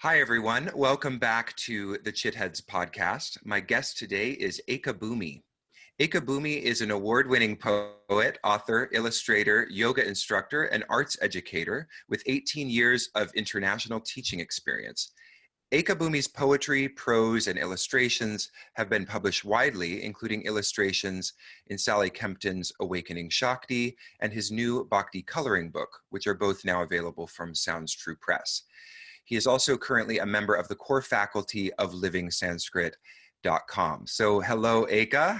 Hi, everyone. Welcome back to the Chitheads podcast. My guest today is Ekabhumi. Ekabhumi is an award-winning poet, author, illustrator, yoga instructor, and arts educator with 18 years of international teaching experience. Ekabhumi's poetry, prose, and illustrations have been published widely, including illustrations in Sally Kempton's Awakening Shakti and his new Bhakti Coloring Book, which are both now available from Sounds True Press. He is also currently a member of the core faculty of livingsanskrit.com. So hello, Eka.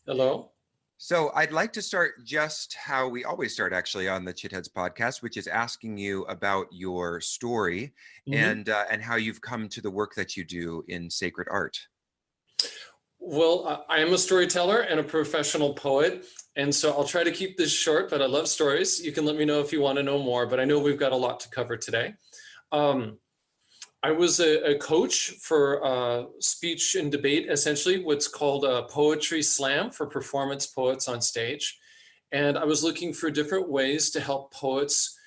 Hello. So I'd like to start just how we always start actually on the Chitheads podcast, which is asking you about your story and how you've come to the work that you do in sacred art. Well, I am a storyteller and a professional poet, and so I'll try to keep this short, but I love stories. You can let me know if you want to know more, but I know we've got a lot to cover today. I was a coach for speech and debate, essentially what's called a poetry slam for performance poets on stage. And I was looking for different ways to help poets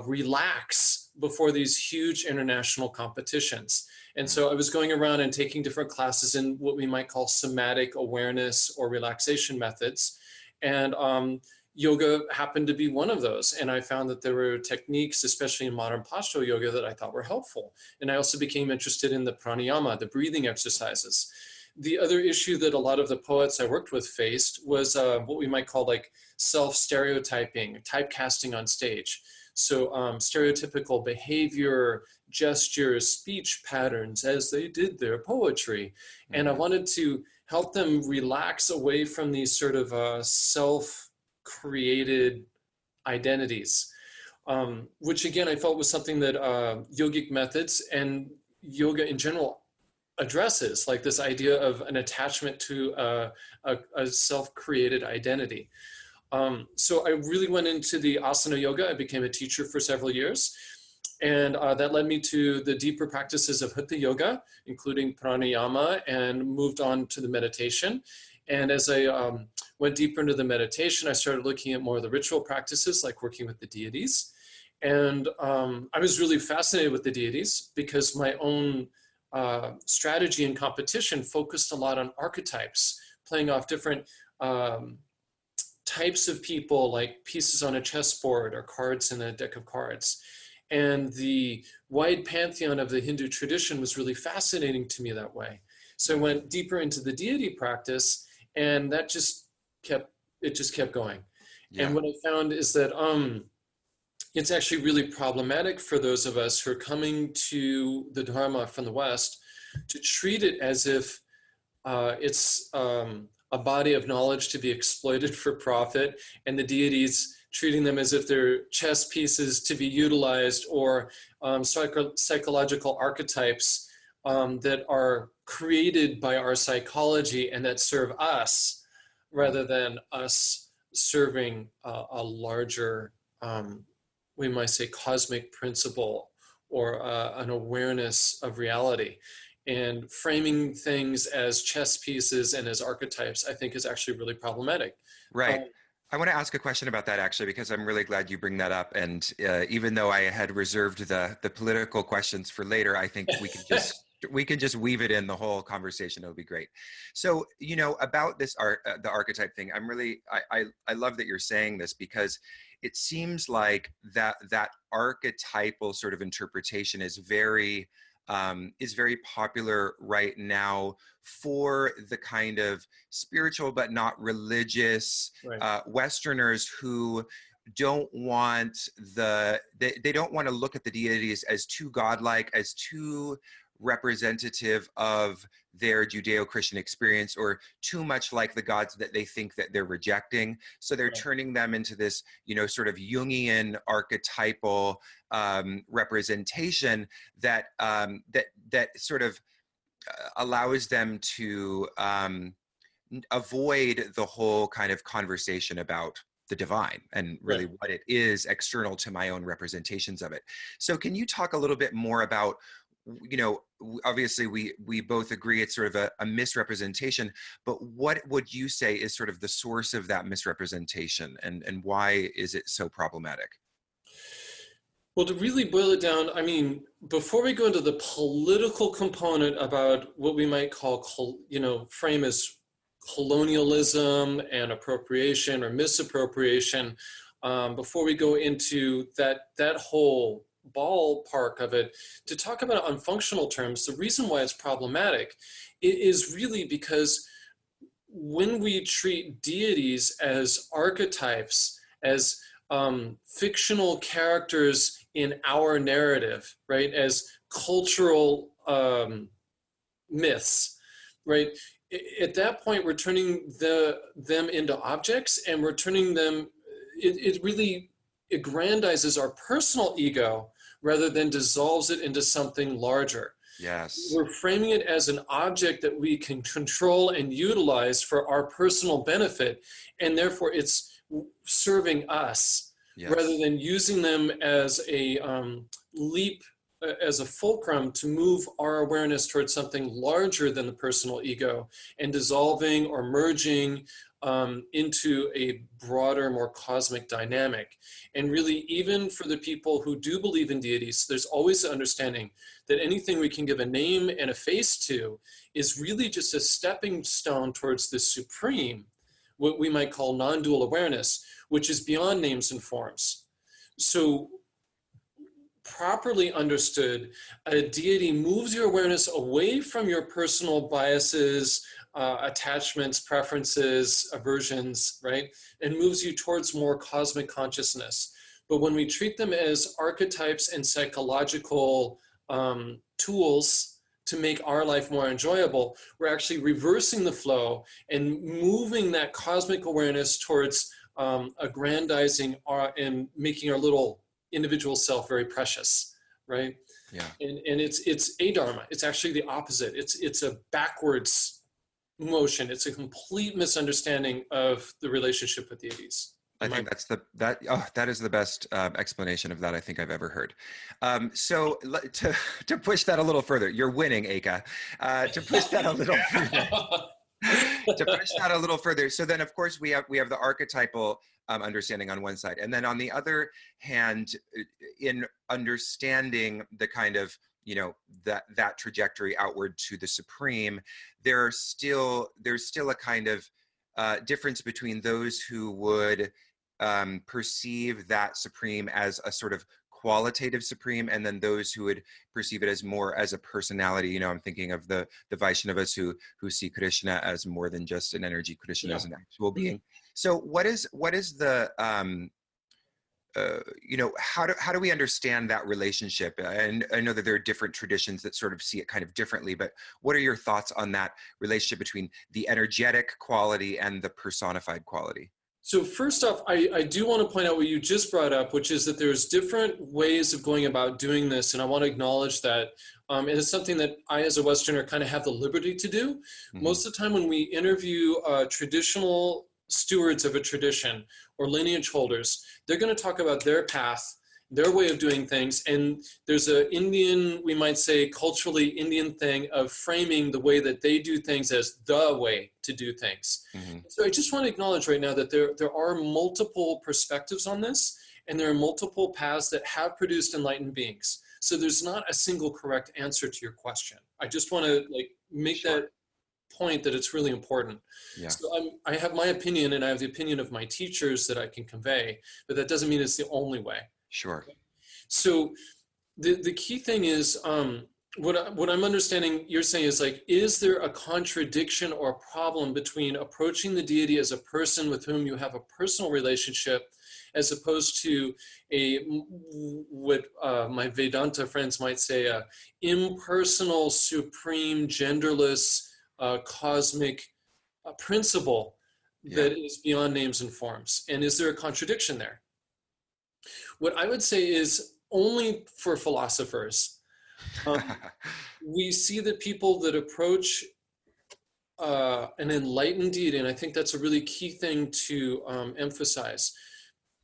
relax before these huge international competitions. And so I was going around and taking different classes in what we might call somatic awareness or relaxation methods. And yoga happened to be one of those. And I found that there were techniques, especially in modern postural yoga, that I thought were helpful. And I also became interested in the pranayama, the breathing exercises. The other issue that a lot of the poets I worked with faced was what we might call like self-stereotyping, typecasting on stage. So stereotypical behavior, gestures, speech patterns as they did their poetry. And I wanted to help them relax away from these sort of self-created identities, which again, I felt was something that yogic methods and yoga in general addresses, like this idea of an attachment to a self-created identity. So I really went into the asana yoga. I became a teacher for several years. And that led me to the deeper practices of Hatha yoga, including pranayama, and moved on to the meditation. And as I went deeper into the meditation, I started looking at more of the ritual practices, like working with the deities. And I was really fascinated with the deities because my own strategy and competition focused a lot on archetypes, playing off different types of people, like pieces on a chessboard or cards in a deck of cards. And the wide pantheon of the Hindu tradition was really fascinating to me that way. So I went deeper into the deity practice, and that just kept going. Yeah. And what I found is that it's actually really problematic for those of us who are coming to the Dharma from the West to treat it as if it's a body of knowledge to be exploited for profit, and the deities treating them as if they're chess pieces to be utilized, or psychological archetypes that are created by our psychology and that serve us rather than us serving a larger, we might say, cosmic principle or an awareness of reality. And framing things as chess pieces and as archetypes, I think, is actually really problematic. Right. I want to ask a question about that, actually, because I'm really glad you bring that up. And even though I had reserved the political questions for later, I think we can just weave it in the whole conversation. It'll be great. So, you know, about this the archetype thing, I love that you're saying this, because it seems like that archetypal sort of interpretation is very popular right now for the kind of spiritual but not religious Westerners who don't want they don't want to look at the deities as too godlike, as too representative of their Judeo-Christian experience, or too much like the gods that they think that they're rejecting. So they're turning them into this, you know, sort of Jungian archetypal representation that that sort of allows them to avoid the whole kind of conversation about the divine and really what it is external to my own representations of it. So can you talk a little bit more about, you know, obviously we both agree it's sort of a misrepresentation, but what would you say is sort of the source of that misrepresentation, and why is it so problematic? Well, to really boil it down, I mean, before we go into the political component about what we might call, frame as colonialism and appropriation or misappropriation, before we go into that whole ballpark of it, to talk about it on functional terms, the reason why it's problematic is really because when we treat deities as archetypes, as fictional characters in our narrative, right, as cultural myths, right, at that point we're turning them into objects, and we're turning them, it really aggrandizes our personal ego rather than dissolves it into something larger. Yes. We're framing it as an object that we can control and utilize for our personal benefit, and therefore it's serving us, yes, rather than using them as a leap, as a fulcrum to move our awareness towards something larger than the personal ego and dissolving or merging into a broader, more cosmic dynamic. And really, even for the people who do believe in deities, there's always the understanding that anything we can give a name and a face to is really just a stepping stone towards the supreme, what we might call non-dual awareness, which is beyond names and forms. So properly understood, a deity moves your awareness away from your personal biases, attachments, preferences, aversions, right? And moves you towards more cosmic consciousness. But when we treat them as archetypes and psychological tools to make our life more enjoyable, we're actually reversing the flow and moving that cosmic awareness towards aggrandizing and making our little individual self very precious, right? Yeah. And it's adharma. It's actually the opposite. It's a backwards motion. It's a complete misunderstanding of the relationship with deities. I think that is the best explanation of that I think I've ever heard. So to push that a little further, you're winning, Eka. To push that a little further. To push that a little further. So then, of course, we have the archetypal understanding on one side, and then on the other hand, in understanding the kind of that trajectory outward to the supreme, there's still a kind of difference between those who would perceive that supreme as a sort of qualitative supreme, and then those who would perceive it as more as a personality. I'm thinking of the Vaishnavas who see Krishna as more than just an energy, Krishna as an actual being. So what is the how do we understand that relationship? And I know that there are different traditions that sort of see it kind of differently, but what are your thoughts on that relationship between the energetic quality and the personified quality? So first off, I do want to point out what you just brought up, which is that there's different ways of going about doing this, and I want to acknowledge that. And it's something that I, as a Westerner, kind of have the liberty to do. Mm-hmm. Most of the time when we interview traditional stewards of a tradition or lineage holders, they're going to talk about their path, their way of doing things, and there's a Indian, we might say culturally Indian thing of framing the way that they do things as the way to do things. Mm-hmm. So I just want to acknowledge right now that there are multiple perspectives on this, and there are multiple paths that have produced enlightened beings. So there's not a single correct answer to your question. I just want to make that point that it's really important. Yeah. So I have my opinion, and I have the opinion of my teachers that I can convey, but that doesn't mean it's the only way. Sure. So the key thing is, what I'm understanding you're saying is is there a contradiction or a problem between approaching the deity as a person with whom you have a personal relationship, as opposed to what my Vedanta friends might say, a impersonal, supreme, genderless, cosmic principle that is beyond names and forms? And is there a contradiction there? What I would say is, only for philosophers, we see that people that approach an enlightened deity, and I think that's a really key thing to emphasize.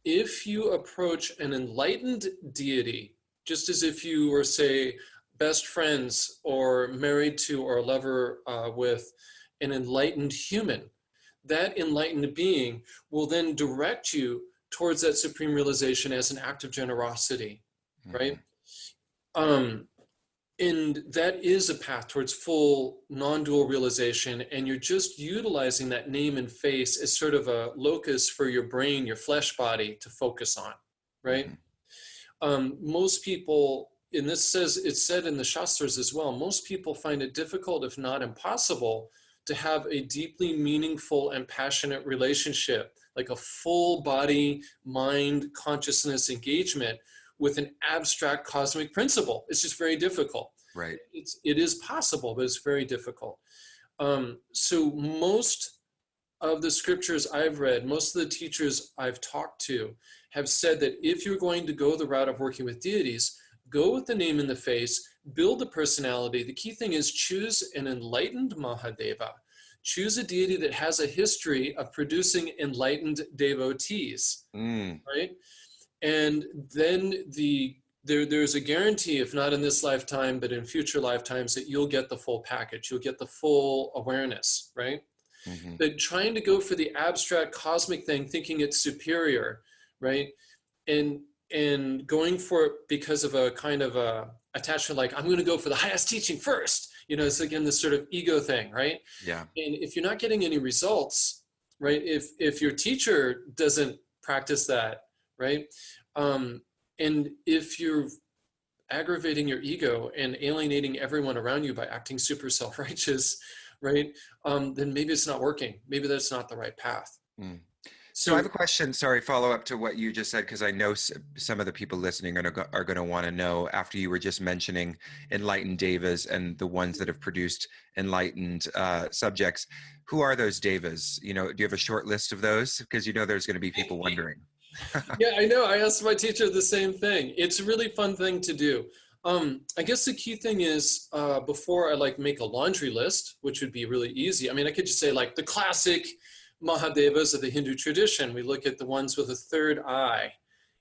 If you approach an enlightened deity, just as if you were, say, best friends or married to or a lover with an enlightened human, that enlightened being will then direct you towards that supreme realization as an act of generosity. right? And that is a path towards full non-dual realization, and you're just utilizing that name and face as sort of a locus for your brain, your flesh body to focus on, right? Most people, and it's said in the Shastras as well, most people find it difficult, if not impossible, to have a deeply meaningful and passionate relationship, like a full body, mind, consciousness engagement with an abstract cosmic principle. It's just very difficult. Right. It is possible, but it's very difficult. So most of the scriptures I've read, most of the teachers I've talked to have said that if you're going to go the route of working with deities, go with the name in the face, build a personality. The key thing is choose an enlightened Mahadeva. Choose a deity that has a history of producing enlightened devotees, right? And then there's a guarantee, if not in this lifetime, but in future lifetimes, that you'll get the full package. You'll get the full awareness, right? But trying to go for the abstract cosmic thing, thinking it's superior, right? And going for it because of a kind of a attachment, like, I'm going to go for the highest teaching first. You know, it's again this sort of ego thing, right? Yeah. And if you're not getting any results, right? If your teacher doesn't practice that, right? And if you're aggravating your ego and alienating everyone around you by acting super self-righteous, right? Then maybe it's not working. Maybe that's not the right path. So I have a question, sorry, follow up to what you just said, because I know some of the people listening are going to want to know, after you were just mentioning enlightened devas and the ones that have produced enlightened subjects, who are those devas? You know, do you have a short list of those? Because you know there's going to be people wondering. Yeah, I know. I asked my teacher the same thing. It's a really fun thing to do. I guess the key thing is before I make a laundry list, which would be really easy. I mean, I could just say like the classic Mahadevas of the Hindu tradition. We look at the ones with a third eye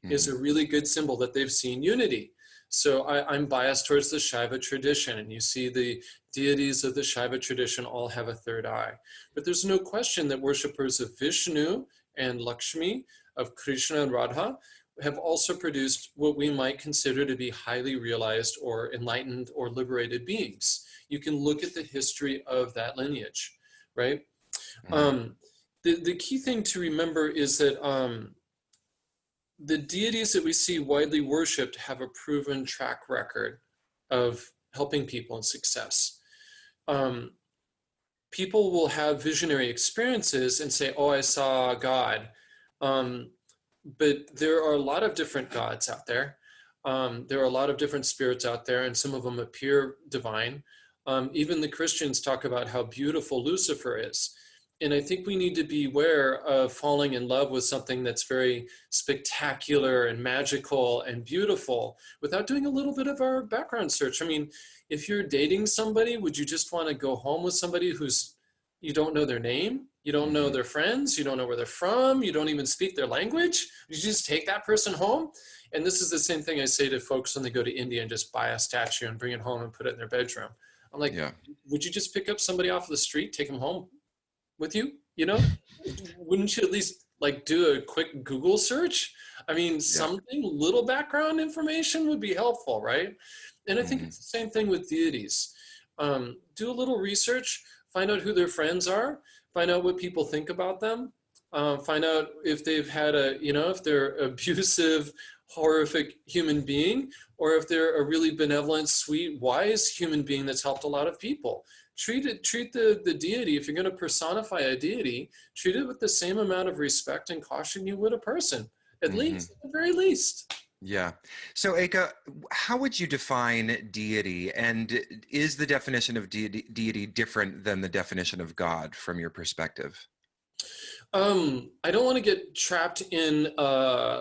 is a really good symbol that they've seen unity. So I'm biased towards the Shiva tradition, and you see the deities of the Shiva tradition all have a third eye. But there's no question that worshippers of Vishnu and Lakshmi, of Krishna and Radha, have also produced what we might consider to be highly realized or enlightened or liberated beings. You can look at the history of that lineage, right? The key thing to remember is that the deities that we see widely worshipped have a proven track record of helping people in success. People will have visionary experiences and say, oh, I saw God. But there are a lot of different gods out there. There are a lot of different spirits out there, and some of them appear divine. Even the Christians talk about how beautiful Lucifer is. And I think we need to be aware of falling in love with something that's very spectacular and magical and beautiful without doing a little bit of our background search. I mean, if you're dating somebody, would you just want to go home with somebody you don't know their name, you don't know their friends, you don't know where they're from, you don't even speak their language? You just take that person home? And this is the same thing I say to folks when they go to India and just buy a statue and bring it home and put it in their bedroom. I'm like, would you just pick up somebody off the street, take them home with you? You know, wouldn't you at least do a quick Google search? I mean, something, little background information would be helpful, right? And I think it's the same thing with deities. Do a little research, find out who their friends are, find out what people think about them, find out if they've had if they're abusive, horrific human being, or if they're a really benevolent, sweet, wise human being that's helped a lot of people. Treat the deity, if you're going to personify a deity, treat it with the same amount of respect and caution you would a person, at least, at the very least. Yeah. So Eka, how would you define deity? And is the definition of deity different than the definition of God from your perspective? I don't want to get trapped in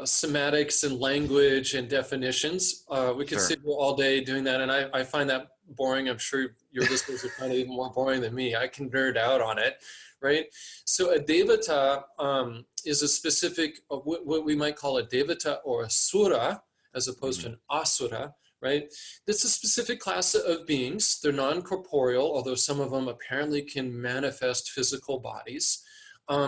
semantics and language and definitions. We could sit here all day doing that, and I find that boring. I'm sure your listeners would find it even more boring than me. I can nerd out on it, right? So a devata is a specific, what we might call a devata or a sura, as opposed to an asura, right? That's a specific class of beings. They're non-corporeal, although some of them apparently can manifest physical bodies.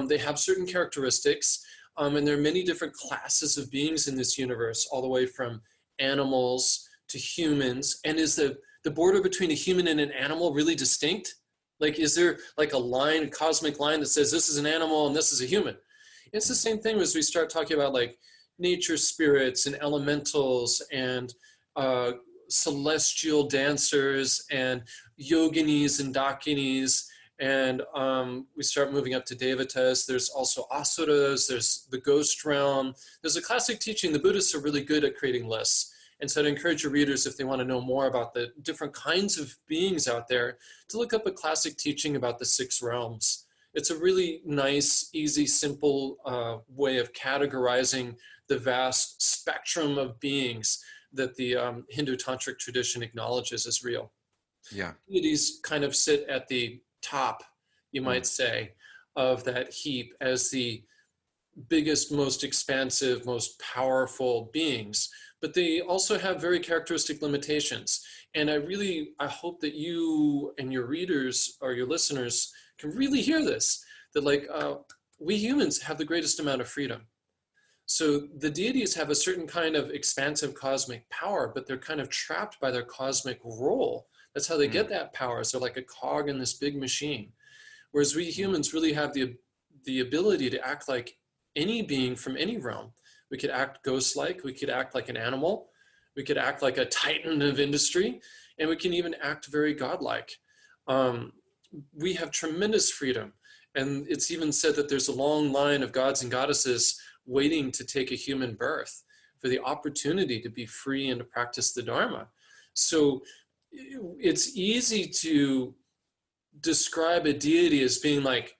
They have certain characteristics, and there are many different classes of beings in this universe, all the way from animals to humans? And is the border between a human and an animal really distinct? Like, is there like a line, a cosmic line that says this is an animal and this is a human? It's the same thing as we start talking about like nature spirits and elementals and celestial dancers and yoginis and dakinis. And we start moving up to devatas. There's also asuras, there's the ghost realm. There's a classic teaching. The Buddhists are really good at creating lists. And so I'd encourage your readers, if they want to know more about the different kinds of beings out there, to look up a classic teaching about the 6 realms. It's a really nice, easy, simple way of categorizing the vast spectrum of beings that the Hindu tantric tradition acknowledges as real. Yeah. Deities kind of sit at the top, you might say, of that heap as the biggest, most expansive, most powerful beings. But they also have very characteristic limitations. And I hope that you and your readers or your listeners can really hear this, that like we humans have the greatest amount of freedom. So the deities have a certain kind of expansive cosmic power, but they're kind of trapped by their cosmic role. That's how they get that power. So like a cog in this big machine. Whereas we humans really have the ability to act like any being from any realm. We could act ghost-like, we could act like an animal, we could act like a titan of industry, and we can even act very godlike. We have tremendous freedom. And it's even said that there's a long line of gods and goddesses waiting to take a human birth for the opportunity to be free and to practice the Dharma. So it's easy to describe a deity as being like,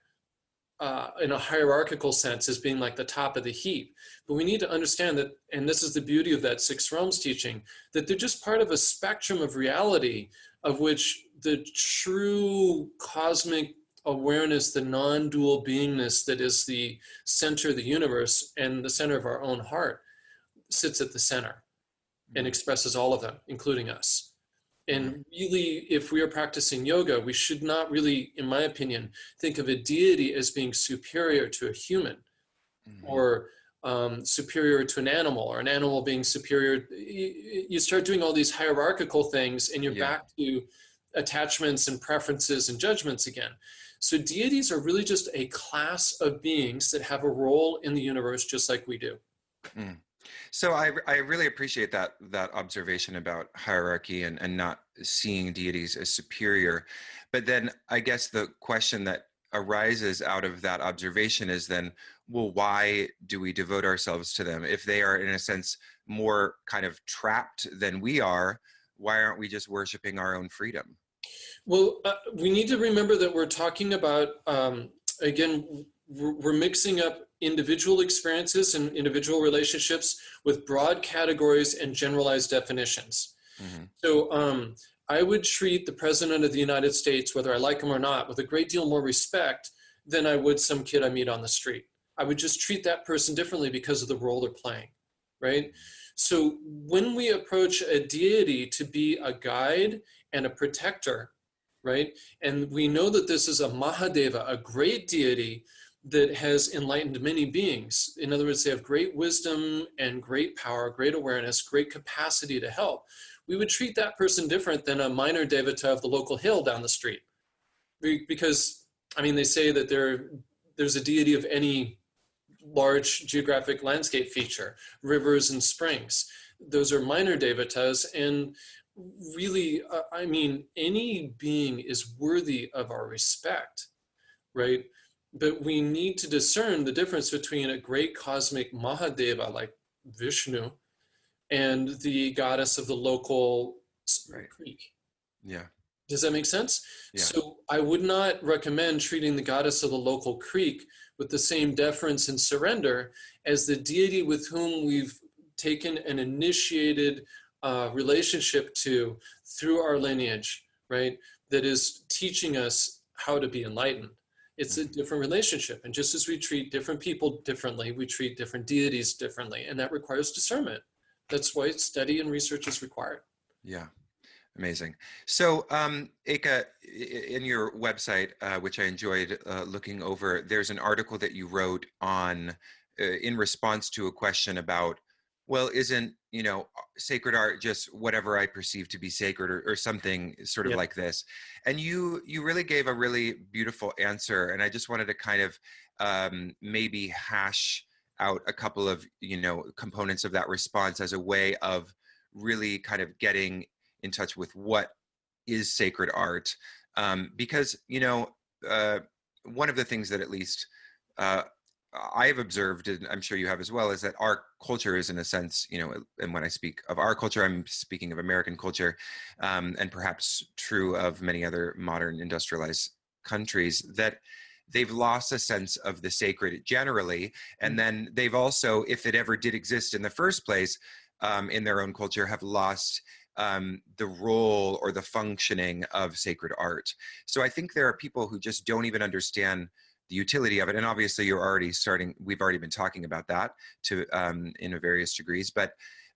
in a hierarchical sense, as being like the top of the heap. But we need to understand that, and this is the beauty of that 6 realms teaching, that they're just part of a spectrum of reality of which the true cosmic awareness, the non-dual beingness that is the center of the universe and the center of our own heart, sits at the center and expresses all of them, including us. And really, if we are practicing yoga, we should not really, in my opinion, think of a deity as being superior to a human or superior to an animal, or an animal being superior. You start doing all these hierarchical things and you're back to attachments and preferences and judgments again. So deities are really just a class of beings that have a role in the universe just like we do. So I really appreciate that observation about hierarchy and not seeing deities as superior. But then I guess the question that arises out of that observation is then, well, why do we devote ourselves to them? If they are, in a sense, more kind of trapped than we are, why aren't we just worshiping our own freedom? Well, we need to remember that we're talking about, again, we're mixing up individual experiences and individual relationships with broad categories and generalized definitions. So I would treat the President of the United States, whether I like him or not, with a great deal more respect than I would some kid I meet on the street. I would just treat that person differently because of the role they're playing, right? So when we approach a deity to be a guide and a protector, right? And we know that this is a Mahadeva, a great deity that has enlightened many beings. In other words, they have great wisdom and great power, great awareness, great capacity to help. We would treat that person different than a minor devata of the local hill down the street. Because, I mean, they say that there's a deity of any large geographic landscape feature, rivers and springs. Those are minor devatas, and really, I mean, any being is worthy of our respect, right? But we need to discern the difference between a great cosmic Mahadeva like Vishnu and the goddess of the local creek. Yeah. Does that make sense? Yeah. So I would not recommend treating the goddess of the local creek with the same deference and surrender as the deity with whom we've taken an initiated relationship to through our lineage, right? That is teaching us how to be enlightened. It's a different relationship. And just as we treat different people differently, we treat different deities differently. And that requires discernment. That's why study and research is required. Yeah. Amazing. So, Eka, in your website, which I enjoyed looking over, there's an article that you wrote on, in response to a question about well, isn't, sacred art just whatever I perceive to be sacred, or something sort of Yeah. like this? And you really gave a really beautiful answer. And I just wanted to kind of maybe hash out a couple of, components of that response as a way of really kind of getting in touch with what is sacred art. Because, one of the things that at least uh, I've observed, and I'm sure you have as well, is that our culture is, in a sense, and when I speak of our culture, I'm speaking of American culture, and perhaps true of many other modern industrialized countries, that they've lost a sense of the sacred generally. And then they've also, if it ever did exist in the first place, in their own culture, have lost the role or the functioning of sacred art. So I think there are people who just don't even understand the utility of it. And obviously we've already been talking about that in various degrees, but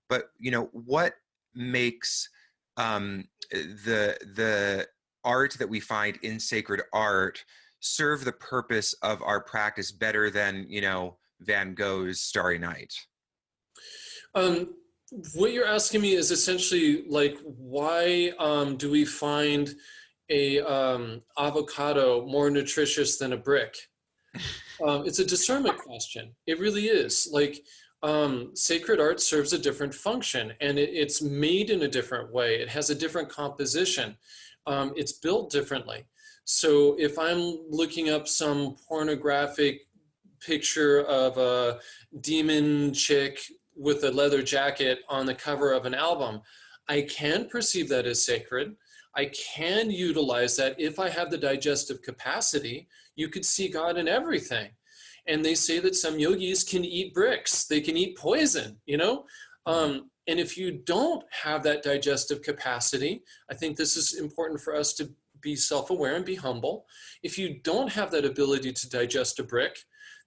what makes the art that we find in sacred art serve the purpose of our practice better than, Van Gogh's Starry Night? What you're asking me is essentially like, why do we find a avocado more nutritious than a brick? It's a discernment question. It really is. Like, sacred art serves a different function, and it's made in a different way. It has a different composition. It's built differently. So if I'm looking up some pornographic picture of a demon chick with a leather jacket on the cover of an album, I can perceive that as sacred. I can utilize that if I have the digestive capacity. You could see God in everything. And they say that some yogis can eat bricks. They can eat poison, and if you don't have that digestive capacity, I think this is important for us to be self-aware and be humble. If you don't have that ability to digest a brick,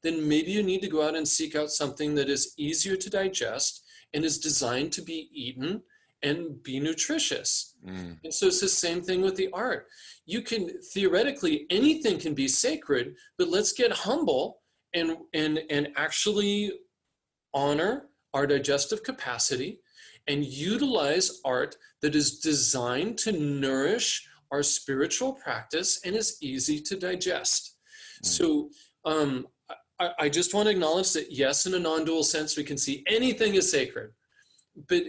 then maybe you need to go out and seek out something that is easier to digest and is designed to be eaten and be nutritious. And so it's the same thing with the art. You can theoretically, anything can be sacred, but let's get humble and actually honor our digestive capacity and utilize art that is designed to nourish our spiritual practice and is easy to digest. So I just want to acknowledge that, yes, in a non-dual sense, we can see anything as sacred, but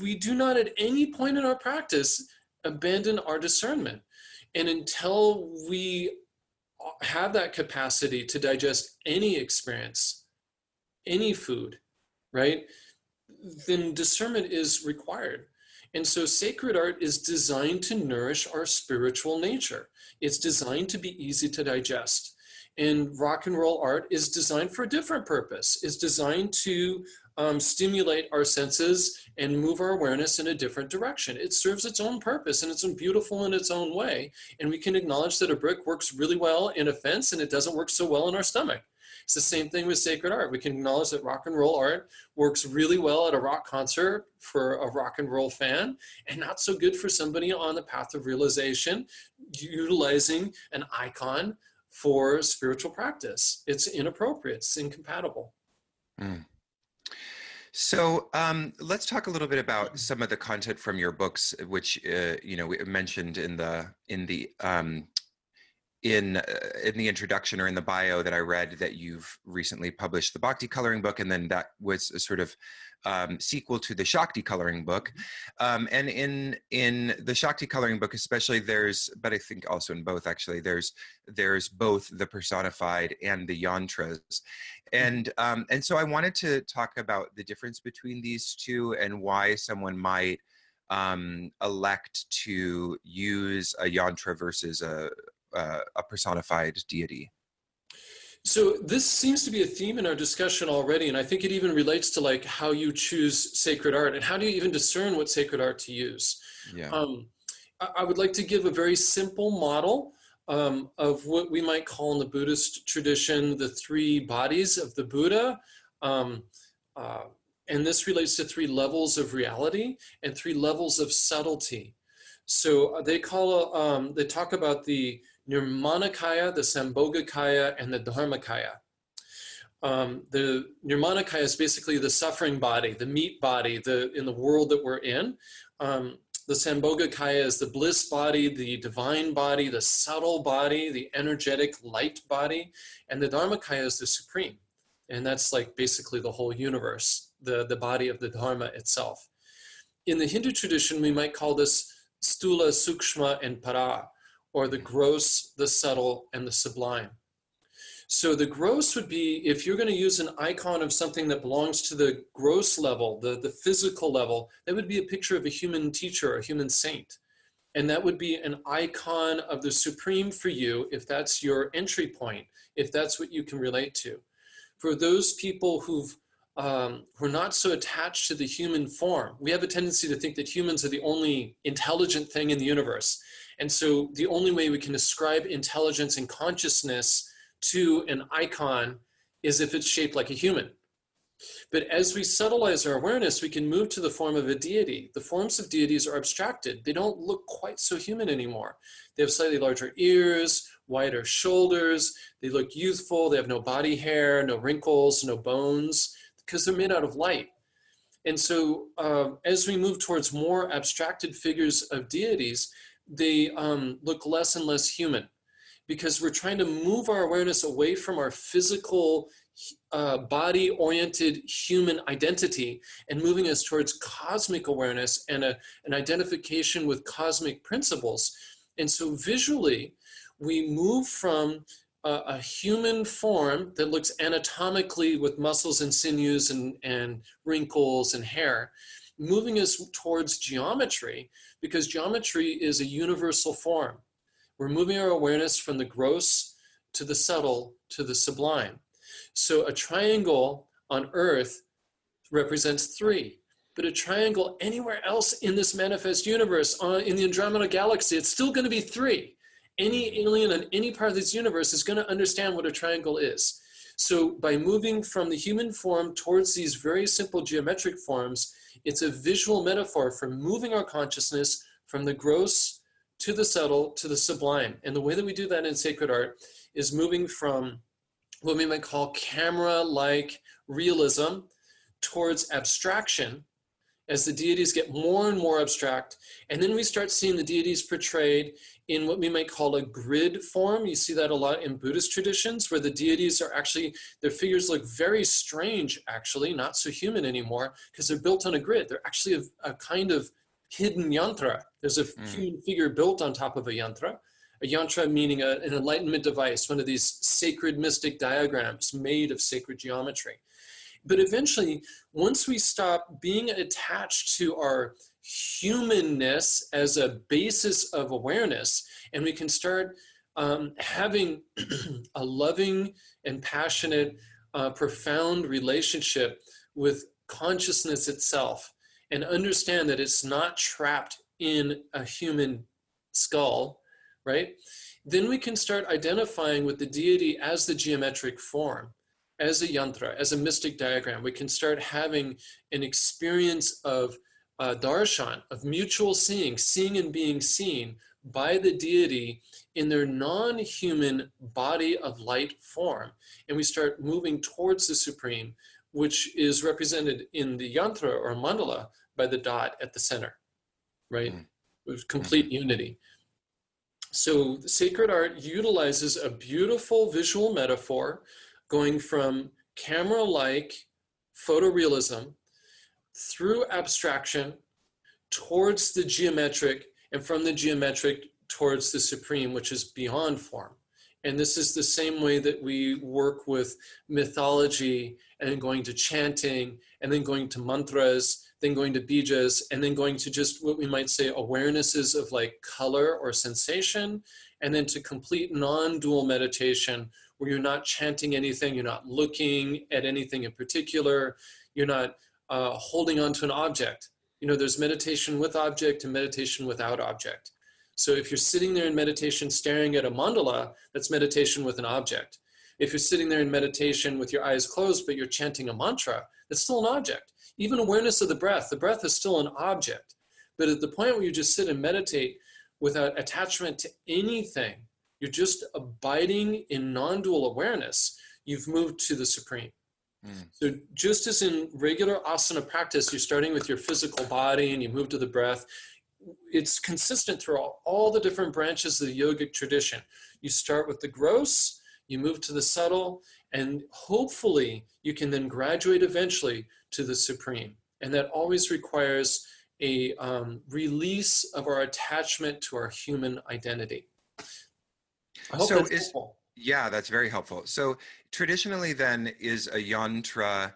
we do not at any point in our practice abandon our discernment. And until we have that capacity to digest any experience, any food, right, then discernment is required. And so sacred art is designed to nourish our spiritual nature. It's designed to be easy to digest. And rock and roll art is designed for a different purpose. It's designed to stimulate our senses and move our awareness in a different direction. It serves its own purpose, and it's beautiful in its own way. And we can acknowledge that a brick works really well in a fence, and it doesn't work so well in our stomach. It's the same thing with sacred art. We can acknowledge that rock and roll art works really well at a rock concert for a rock and roll fan, and not so good for somebody on the path of realization, utilizing an icon for spiritual practice. It's inappropriate, it's incompatible. So let's talk a little bit about some of the content from your books, which we mentioned in the introduction or in the bio that I read, that you've recently published the Bhakti Coloring Book, and then that was a sort of sequel to the Shakti Coloring Book. And in the Shakti Coloring Book especially, but I think also in both actually, there's both the personified and the yantras. And so I wanted to talk about the difference between these two and why someone might elect to use a yantra versus a personified deity. So this seems to be a theme in our discussion already, and I think it even relates to like how you choose sacred art and how do you even discern what sacred art to use. Yeah. I would like to give a very simple model of what we might call in the Buddhist tradition the three bodies of the Buddha. And this relates to three levels of reality and three levels of subtlety. So they talk about the Nirmanakaya, the Sambhogakaya, and the Dharmakaya. The Nirmanakaya is basically the suffering body, the meat body, in the world that we're in. The Sambhogakaya is the bliss body, the divine body, the subtle body, the energetic light body, and the Dharmakaya is the supreme. And that's like basically the whole universe, the body of the Dharma itself. In the Hindu tradition, we might call this Stula, Sukshma, and Para, or the gross, the subtle, and the sublime. So the gross would be, if you're going to use an icon of something that belongs to the gross level, the physical level, that would be a picture of a human teacher, a human saint. And that would be an icon of the supreme for you, if that's your entry point, if that's what you can relate to. For those people who are not so attached to the human form, we have a tendency to think that humans are the only intelligent thing in the universe. And so the only way we can ascribe intelligence and consciousness to an icon is if it's shaped like a human. But as we subtleize our awareness, we can move to the form of a deity. The forms of deities are abstracted. They don't look quite so human anymore. They have slightly larger ears, wider shoulders. They look youthful. They have no body hair, no wrinkles, no bones, because they're made out of light. And so as we move towards more abstracted figures of deities, they look less and less human, because we're trying to move our awareness away from our physical, body-oriented human identity and moving us towards cosmic awareness and an identification with cosmic principles. And so visually, we move from a human form that looks anatomically with muscles and sinews and wrinkles and hair, moving us towards geometry, because geometry is a universal form. We're moving our awareness from the gross to the subtle to the sublime. So a triangle on Earth represents 3, but a triangle anywhere else in this manifest universe, in the Andromeda Galaxy, it's still going to be 3. Any alien in any part of this universe is going to understand what a triangle is. So by moving from the human form towards these very simple geometric forms, it's a visual metaphor for moving our consciousness from the gross to the subtle, to the sublime. And the way that we do that in sacred art is moving from what we might call camera-like realism towards abstraction, as the deities get more and more abstract. And then we start seeing the deities portrayed in what we might call a grid form. You see that a lot in Buddhist traditions, where the deities are actually, their figures look very strange, actually, not so human anymore, because they're built on a grid. They're actually a kind of hidden yantra. There's a human figure built on top of a yantra meaning an enlightenment device, one of these sacred mystic diagrams made of sacred geometry. But eventually, once we stop being attached to our humanness as a basis of awareness, and we can start having a loving and passionate, profound relationship with consciousness itself, and understand that it's not trapped in a human skull, right? Then we can start identifying with the deity as the geometric form, as a yantra, as a mystic diagram. We can start having an experience of darshan, of mutual seeing and being seen by the deity in their non-human body of light form. And we start moving towards the supreme, which is represented in the yantra or mandala by the dot at the center, right? With complete unity. So the sacred art utilizes a beautiful visual metaphor going from camera-like photorealism through abstraction towards the geometric, and from the geometric towards the supreme, which is beyond form. And this is the same way that we work with mythology, and then going to chanting, and then going to mantras, then going to bijas, and then going to just what we might say awarenesses of like color or sensation, and then to complete non-dual meditation, where you're not chanting anything, you're not looking at anything in particular, you're not holding on to an object. You know, there's meditation with object and meditation without object. So if you're sitting there in meditation staring at a mandala, that's meditation with an object. If you're sitting there in meditation with your eyes closed, but you're chanting a mantra, that's still an object. Even awareness of the breath is still an object. But at the point where you just sit and meditate without attachment to anything, you're just abiding in non-dual awareness, you've moved to the supreme. Mm. So just as in regular asana practice, you're starting with your physical body and you move to the breath, it's consistent through all the different branches of the yogic tradition. You start with the gross, you move to the subtle, and hopefully you can then graduate eventually to the supreme. And that always requires a release of our attachment to our human identity. I hope that's helpful. Yeah, that's very helpful. So traditionally then, is a yantra,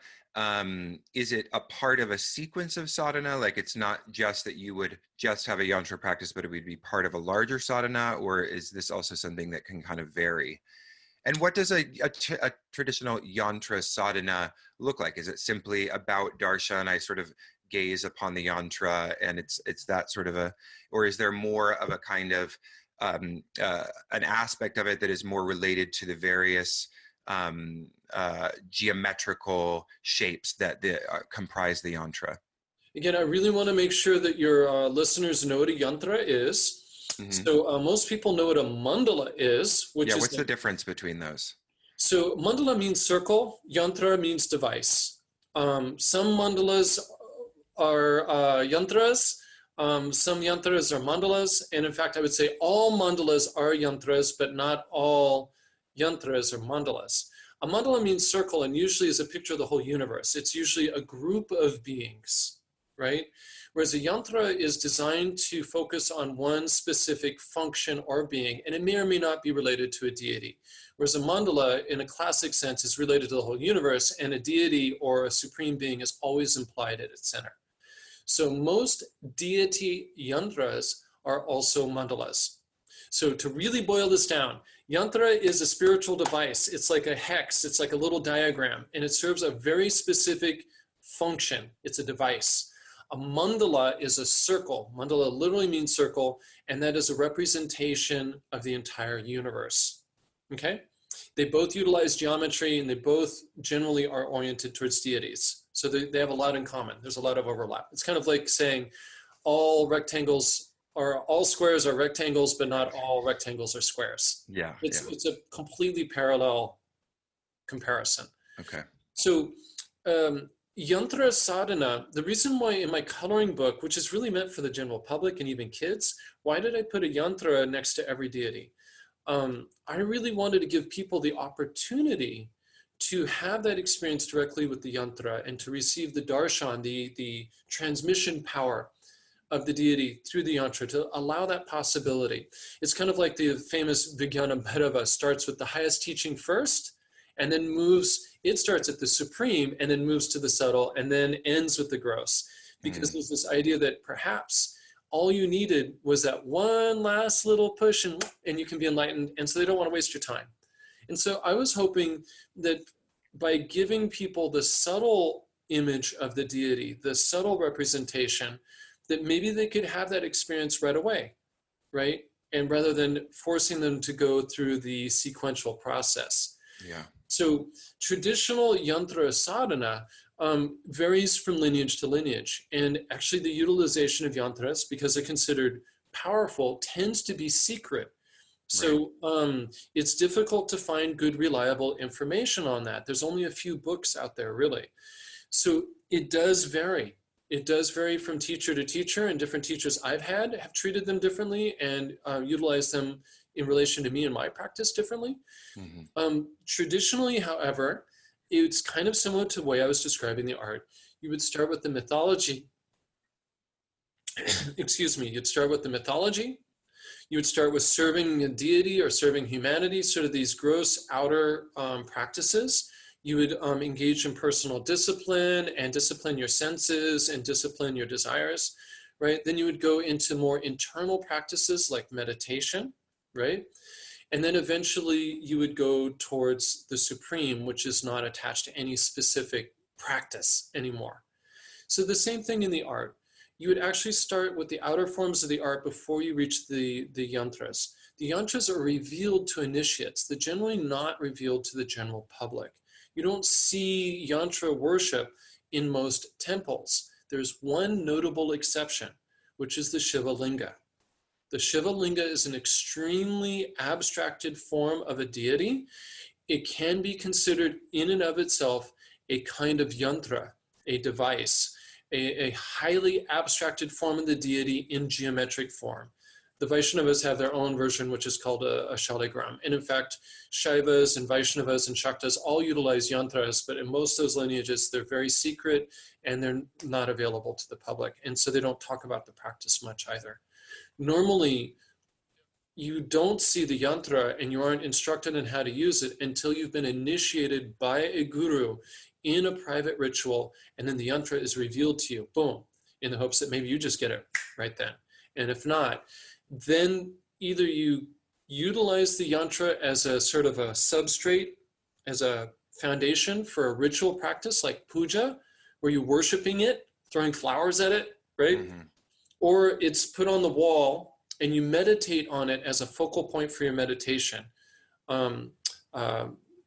is it a part of a sequence of sadhana? Like it's not just that you would just have a yantra practice, but it would be part of a larger sadhana, or is this also something that can kind of vary? And what does a traditional yantra sadhana look like? Is it simply about darshan? I sort of gaze upon the yantra and it's that sort of a, or is there more of a kind of an aspect of it that is more related to the various geometrical shapes that comprise the yantra? Again, I really want to make sure that your listeners know what a yantra is. Mm-hmm. So most people know what a mandala is, which is... what's the difference between those? So mandala means circle, yantra means device. Some mandalas are yantras, some yantras are mandalas, and in fact I would say all mandalas are yantras, but not all yantras are mandalas. A mandala means circle and usually is a picture of the whole universe. It's usually a group of beings, right? Whereas a yantra is designed to focus on one specific function or being, and it may or may not be related to a deity. Whereas a mandala, in a classic sense, is related to the whole universe, and a deity or a supreme being is always implied at its center. So most deity yantras are also mandalas. So to really boil this down, yantra is a spiritual device. It's like a hex, it's like a little diagram, and it serves a very specific function. It's a device. A mandala is a circle. Mandala literally means circle, and that is a representation of the entire universe. Okay? They both utilize geometry, and they both generally are oriented towards deities. So they have a lot in common. There's a lot of overlap. It's kind of like saying all rectangles or all squares are rectangles, but not all rectangles are squares. Yeah. It's a completely parallel comparison. Okay. So yantra sadhana, the reason why in my coloring book, which is really meant for the general public and even kids, why did I put a yantra next to every deity? I really wanted to give people the opportunity to have that experience directly with the yantra and to receive the darshan, the transmission power of the deity through the yantra, to allow that possibility. It's kind of like the famous Vijnana Bhairava starts with the highest teaching first, and then it starts at the supreme and then moves to the subtle and then ends with the gross. Because there's this idea that perhaps all you needed was that one last little push and you can be enlightened. And so they don't want to waste your time. And so I was hoping that by giving people the subtle image of the deity, the subtle representation, that maybe they could have that experience right away, right? And rather than forcing them to go through the sequential process. Yeah. So traditional yantra sadhana varies from lineage to lineage. And actually the utilization of yantras, because they're considered powerful, tends to be secret. So it's difficult to find good, reliable information on that. There's only a few books out there, really. So it does vary. It does vary from teacher to teacher, and different teachers I've had have treated them differently and utilized them in relation to me and my practice differently. Mm-hmm. Traditionally, however, it's kind of similar to the way I was describing the art. You would start with the mythology. Excuse me. You'd start with the mythology. You would start with serving a deity or serving humanity, sort of these gross outer practices. You would engage in personal discipline and discipline your senses and discipline your desires, right? Then you would go into more internal practices like meditation, right? And then eventually you would go towards the supreme, which is not attached to any specific practice anymore. So the same thing in the art. You would actually start with the outer forms of the art before you reach the yantras. The yantras are revealed to initiates. They're generally not revealed to the general public. You don't see yantra worship in most temples. There's one notable exception, which is the Shiva Linga. The Shiva Linga is an extremely abstracted form of a deity, it can be considered in and of itself a kind of yantra, a device, a highly abstracted form of the deity in geometric form. The Vaishnavas have their own version, which is called a shaligram. And in fact, Shaivas and Vaishnavas and Shaktas all utilize yantras, but in most of those lineages, they're very secret and they're not available to the public. And so they don't talk about the practice much either. Normally, you don't see the yantra and you aren't instructed on how to use it until you've been initiated by a guru in a private ritual, and then the yantra is revealed to you, boom, in the hopes that maybe you just get it right then. And if not, then either you utilize the yantra as a sort of a substrate, as a foundation for a ritual practice like puja, where you're worshiping it, throwing flowers at it, right? Mm-hmm. Or it's put on the wall and you meditate on it as a focal point for your meditation,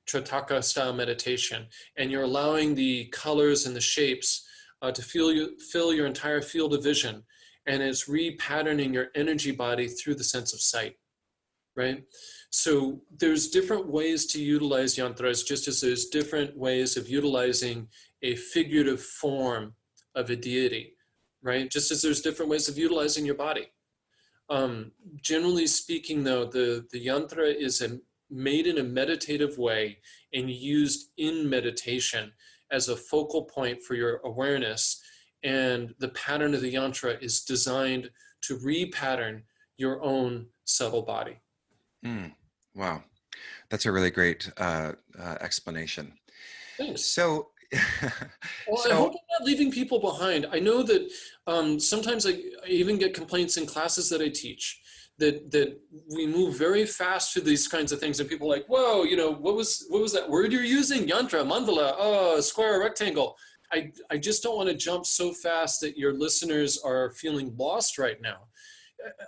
Tritaka style meditation, and you're allowing the colors and the shapes to fill your entire field of vision. And it's repatterning your energy body through the sense of sight, right? So there's different ways to utilize yantras, just as there's different ways of utilizing a figurative form of a deity, right? Just as there's different ways of utilizing your body. Generally speaking, though, the yantra is made in a meditative way and used in meditation as a focal point for your awareness. And the pattern of the yantra is designed to repattern your own subtle body. Wow. That's a really great explanation. Thanks. So, well, I hope I'm not leaving people behind. I know that sometimes I even get complaints in classes that I teach that we move very fast through these kinds of things, and people are like, whoa, you know, what was that word you're using? Yantra, mandala, square, rectangle. I just don't want to jump so fast that your listeners are feeling lost right now.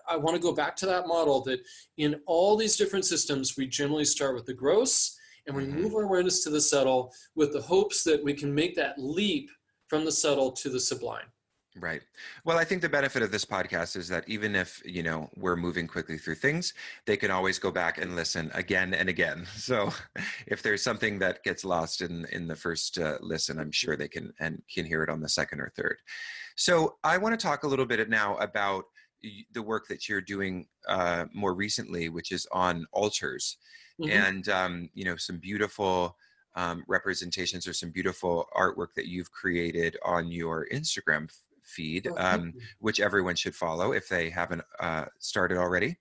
I want to go back to that model that in all these different systems, we generally start with the gross and we move our awareness to the subtle with the hopes that we can make that leap from the subtle to the sublime. Right. Well, I think the benefit of this podcast is that even if, you know, we're moving quickly through things, they can always go back and listen again and again. So if there's something that gets lost in the first listen, I'm sure they can hear it on the second or third. So I want to talk a little bit now about the work that you're doing more recently, which is on altars and, you know, some beautiful representations or some beautiful artwork that you've created on your Instagram feed, which everyone should follow if they haven't started already,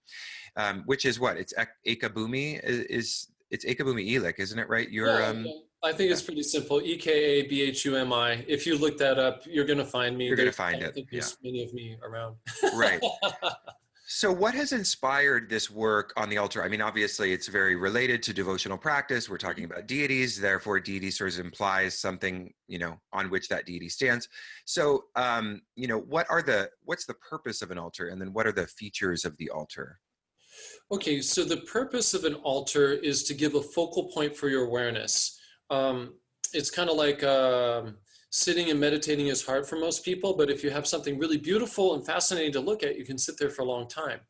which is what? It's Ekabhumi, it's Ekabhumi Ellik, isn't it, right? I think it's pretty simple. Ekabhumi. If you look that up, you're going to find me. You're going to find it. I think there's many of me around. Right. So what has inspired this work on the altar? I mean, obviously, it's very related to devotional practice. We're talking about deities. Therefore, deity sort of implies something, you know, on which that deity stands. So, you know, what's the purpose of an altar? And then what are the features of the altar? Okay, so the purpose of an altar is to give a focal point for your awareness. It's kind of like sitting and meditating is hard for most people, but if you have something really beautiful and fascinating to look at, you can sit there for a long time.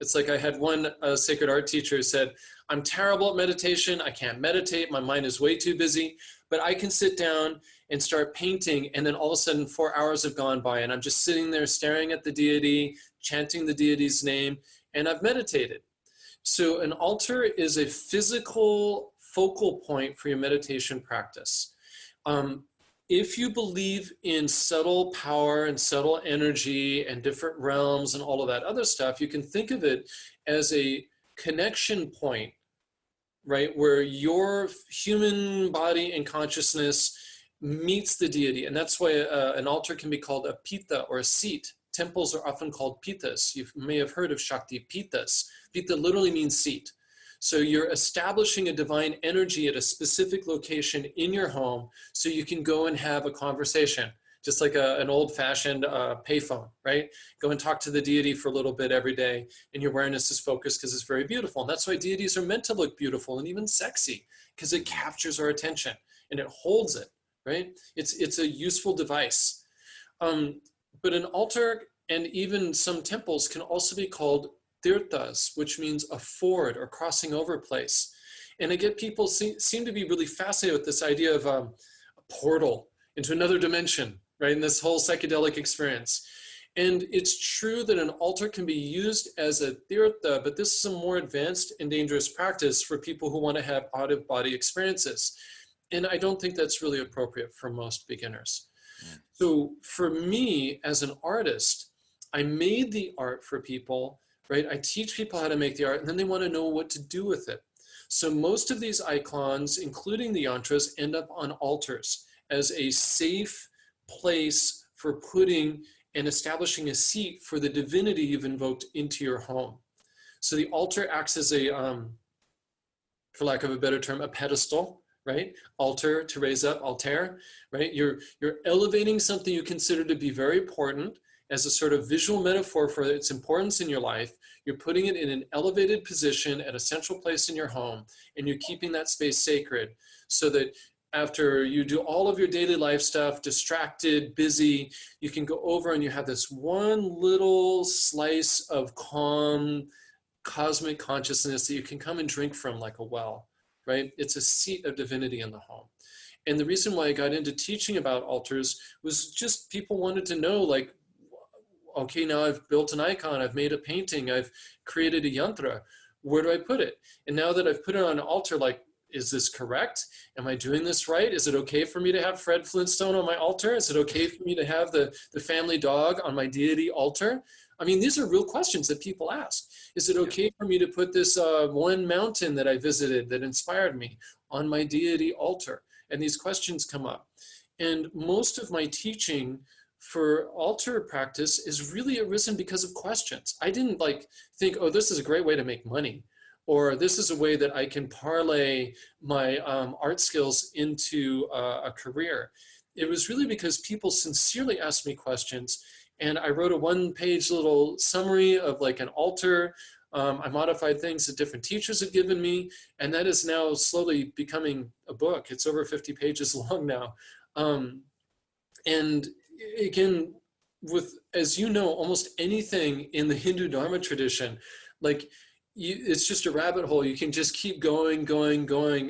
It's like I had one sacred art teacher who said, I'm terrible at meditation. I can't meditate. My mind is way too busy, but I can sit down and start painting. And then all of a sudden 4 hours have gone by and I'm just sitting there staring at the deity, chanting the deity's name, and I've meditated. So an altar is a physical focal point for your meditation practice. If you believe in subtle power and subtle energy and different realms and all of that other stuff, you can think of it as a connection point, right? Where your human body and consciousness meets the deity. And that's why an altar can be called a pita or a seat. Temples are often called pitas. You may have heard of Shakti pitas. Pita literally means seat. So you're establishing a divine energy at a specific location in your home so you can go and have a conversation, just like an old-fashioned payphone, right? Go and talk to the deity for a little bit every day, and your awareness is focused because it's very beautiful. And that's why deities are meant to look beautiful and even sexy, because it captures our attention and it holds it, right? It's a useful device. But an altar and even some temples can also be called tirthas, which means a ford or crossing over place. And I get people seem to be really fascinated with this idea of a portal into another dimension, right? In this whole psychedelic experience. And it's true that an altar can be used as a tirtha, but this is a more advanced and dangerous practice for people who want to have out-of-body experiences. And I don't think that's really appropriate for most beginners. Yeah. So for me, as an artist, I made the art for people, right? I teach people how to make the art, and then they want to know what to do with it. So most of these icons, including the yantras, end up on altars as a safe place for putting and establishing a seat for the divinity you've invoked into your home. So the altar acts as a, for lack of a better term, a pedestal, right? Altar, to raise up, altair, right? You're elevating something you consider to be very important as a sort of visual metaphor for its importance in your life. You're putting it in an elevated position at a central place in your home, and you're keeping that space sacred so that after you do all of your daily life stuff, distracted, busy, you can go over and you have this one little slice of calm, cosmic consciousness that you can come and drink from like a well, right? It's a seat of divinity in the home. And the reason why I got into teaching about altars was just people wanted to know, like, okay, now I've built an icon, I've made a painting, I've created a yantra, where do I put it? And now that I've put it on an altar, like, is this correct? Am I doing this right? Is it okay for me to have Fred Flintstone on my altar? Is it okay for me to have the family dog on my deity altar? I mean, these are real questions that people ask. Is it okay for me to put this one mountain that I visited that inspired me on my deity altar? And these questions come up. And most of my teaching for altar practice is really arisen because of questions. I didn't like think, oh, this is a great way to make money, or this is a way that I can parlay my art skills into a career. It was really because people sincerely asked me questions, and I wrote a one-page little summary of like an altar. I modified things that different teachers had given me, and that is now slowly becoming a book. It's over 50 pages long now. And again, with, as you know, almost anything in the Hindu Dharma tradition, like, it's just a rabbit hole. You can just keep going,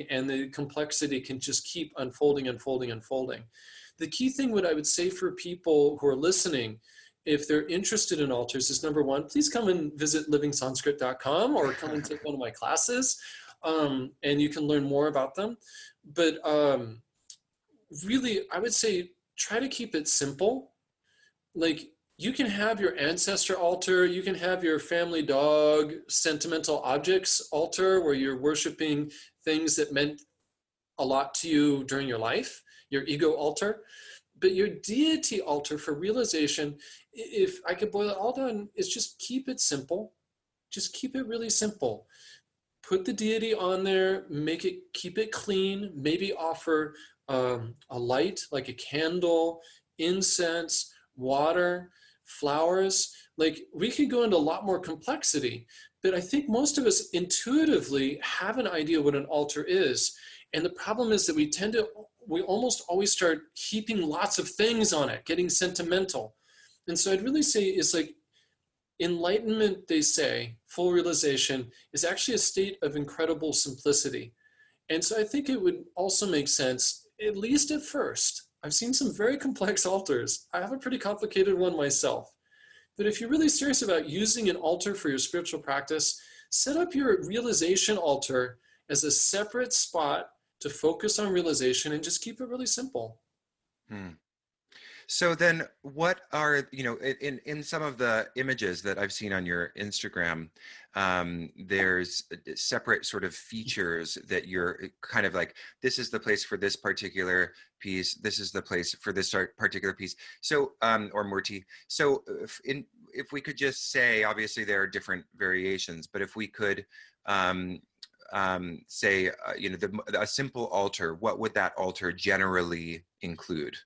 and the complexity can just keep unfolding. The key thing, what I would say for people who are listening, if they're interested in altars, is number one, please come and visit livingsanskrit.com or come and take one of my classes, and you can learn more about them. But really, I would say try to keep it simple. Like, you can have your ancestor altar, you can have your family dog, sentimental objects altar, where you're worshiping things that meant a lot to you during your life, your ego altar. But your deity altar for realization, if I could boil it all down, is just keep it simple. Just keep it really simple. Put the deity on there, keep it clean, maybe offer a light, like a candle, incense, water, flowers. Like, we could go into a lot more complexity, but I think most of us intuitively have an idea what an altar is. And the problem is that we almost always start heaping lots of things on it, getting sentimental. And so I'd really say it's like enlightenment, they say, full realization, is actually a state of incredible simplicity. And so I think it would also make sense, at least at first. I've seen some very complex altars. I have a pretty complicated one myself. But if you're really serious about using an altar for your spiritual practice, set up your realization altar as a separate spot to focus on realization, and just keep it really simple. So then what are, in some of the images that I've seen on your Instagram, there's separate sort of features that you're kind of like, this is the place for this particular piece, this is the place for this particular piece. So, or murti. So if we could just say, obviously there are different variations, but if we could say, a simple altar, what would that altar generally include?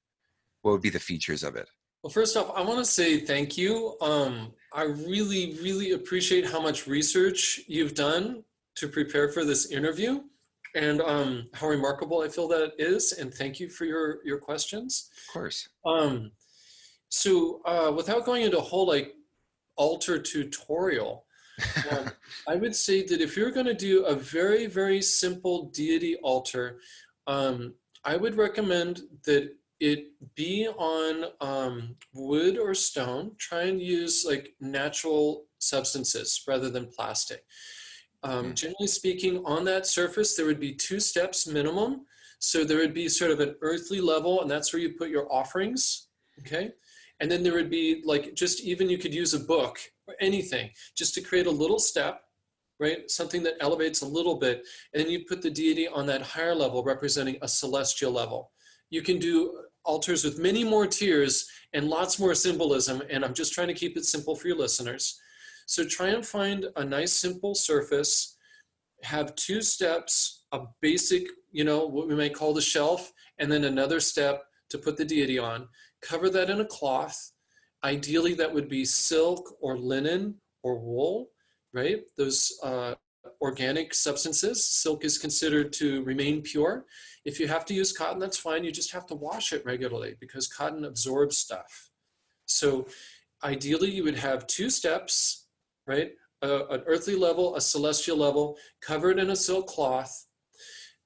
What would be the features of it? Well, first off, I want to say thank you. I really, really appreciate how much research you've done to prepare for this interview, and how remarkable I feel that is. And thank you for your questions. Of course. So without going into a whole like altar tutorial, I would say that if you're going to do a very, very simple deity altar, I would recommend that it be on wood or stone. Try and use like natural substances rather than plastic. Generally speaking, on that surface, there would be 2 steps minimum. So there would be sort of an earthly level, and that's where you put your offerings, okay? And then there would be like, just even you could use a book or anything, just to create a little step, right? Something that elevates a little bit, and then you put the deity on that higher level representing a celestial level. You can do altars with many more tiers and lots more symbolism, and I'm just trying to keep it simple for your listeners. So try and find a nice simple surface, have 2 steps, a basic, you know, what we may call the shelf, and then another step to put the deity on. Cover that in a cloth. Ideally, that would be silk or linen or wool, right? Those organic substances. Silk is considered to remain pure. If you have to use cotton, that's fine. You just have to wash it regularly because cotton absorbs stuff. So ideally, you would have 2 steps, right? An earthly level, a celestial level, covered in a silk cloth.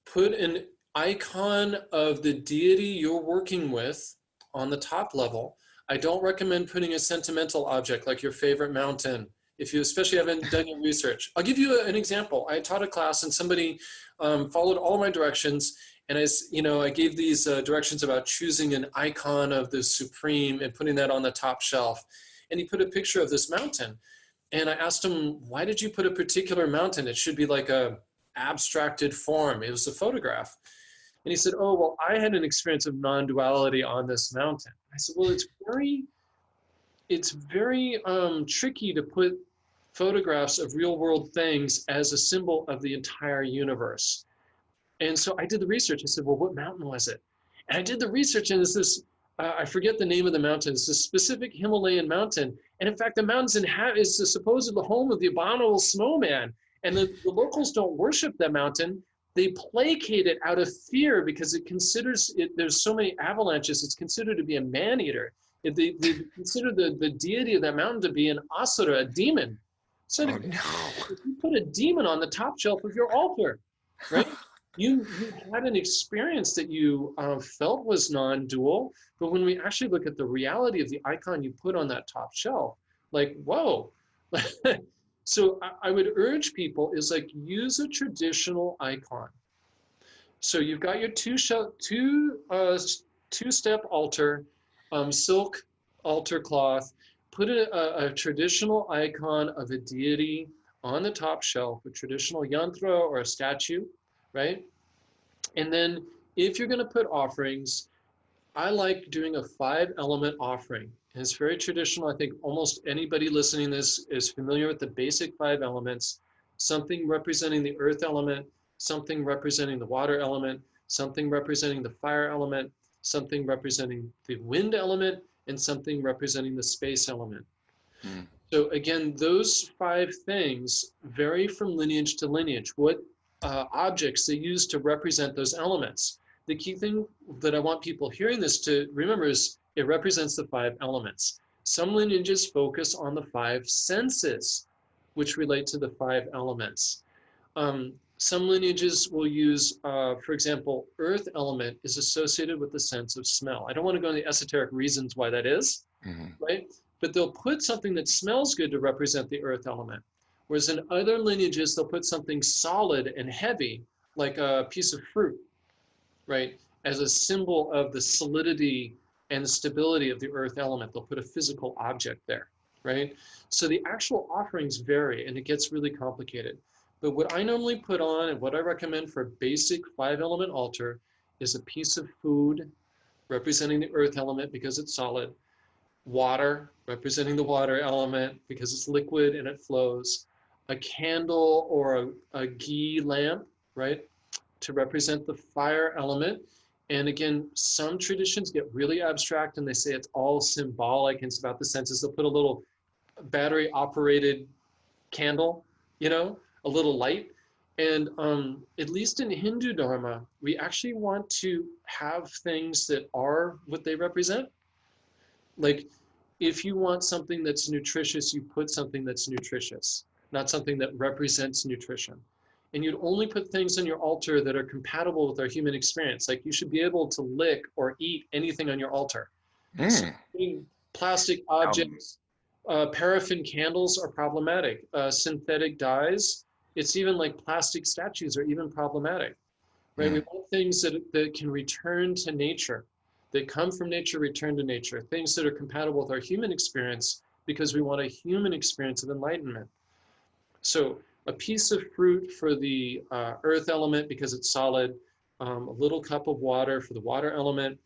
Put an icon of the deity you're working with on the top level. I don't recommend putting a sentimental object like your favorite mountain, if you especially haven't done your research. I'll give you an example. I taught a class and somebody followed all my directions, and I gave these directions about choosing an icon of the Supreme and putting that on the top shelf. And he put a picture of this mountain. And I asked him, why did you put a particular mountain? It should be like a abstracted form. It was a photograph. And he said, oh, well, I had an experience of non-duality on this mountain. I said, well, it's very tricky to put photographs of real world things as a symbol of the entire universe. And so I did the research. I said, well, what mountain was it? And I did the research, and it's this, I forget the name of the mountain. It's a specific Himalayan mountain. And in fact, the mountain's is the supposed home of the abominable snowman. And the locals don't worship that mountain. They placate it out of fear because it considers it, there's so many avalanches, it's considered to be a man-eater. They consider the deity of that mountain to be an asura, a demon. So if you put a demon on the top shelf of your altar, right? You had an experience that you felt was non-dual, but when we actually look at the reality of the icon you put on that top shelf, like, whoa. So I would urge people is like, use a traditional icon. So you've got your two-step altar, silk altar cloth, put a traditional icon of a deity on the top shelf, a traditional yantra or a statue, right? And then if you're going to put offerings, I like doing a 5-element offering. And it's very traditional. I think almost anybody listening to this is familiar with the basic 5 elements, something representing the earth element, something representing the water element, something representing the fire element, something representing the wind element, and something representing the space element. So again, those 5 things vary from lineage to lineage, what objects they use to represent those elements. The key thing that I want people hearing this to remember is it represents the 5 elements. Some lineages focus on the 5 senses, which relate to the 5 elements. Some lineages will use, for example, earth element is associated with the sense of smell. I don't want to go into the esoteric reasons why that is, right? But they'll put something that smells good to represent the earth element. Whereas in other lineages, they'll put something solid and heavy, like a piece of fruit, right, as a symbol of the solidity and the stability of the earth element. They'll put a physical object there, right? So the actual offerings vary, and it gets really complicated. But what I normally put on and what I recommend for a basic 5-element altar is a piece of food representing the earth element because it's solid, water representing the water element because it's liquid and it flows, a candle or a ghee lamp, right, to represent the fire element. And again, some traditions get really abstract and they say it's all symbolic and it's about the senses. They'll put a little battery operated candle, you know, a little light. And at least in Hindu Dharma, we actually want to have things that are what they represent. Like if you want something that's nutritious, you put something that's nutritious. not something that represents nutrition. And you'd only put things on your altar that are compatible with our human experience. Like you should be able to lick or eat anything on your altar. So putting plastic objects, paraffin candles are problematic. Synthetic dyes, it's even like plastic statues are even problematic, right? We want things that can return to nature, that come from nature, return to nature, things that are compatible with our human experience because we want a human experience of enlightenment. So a piece of fruit for the earth element because it's solid, a little cup of water for the water element,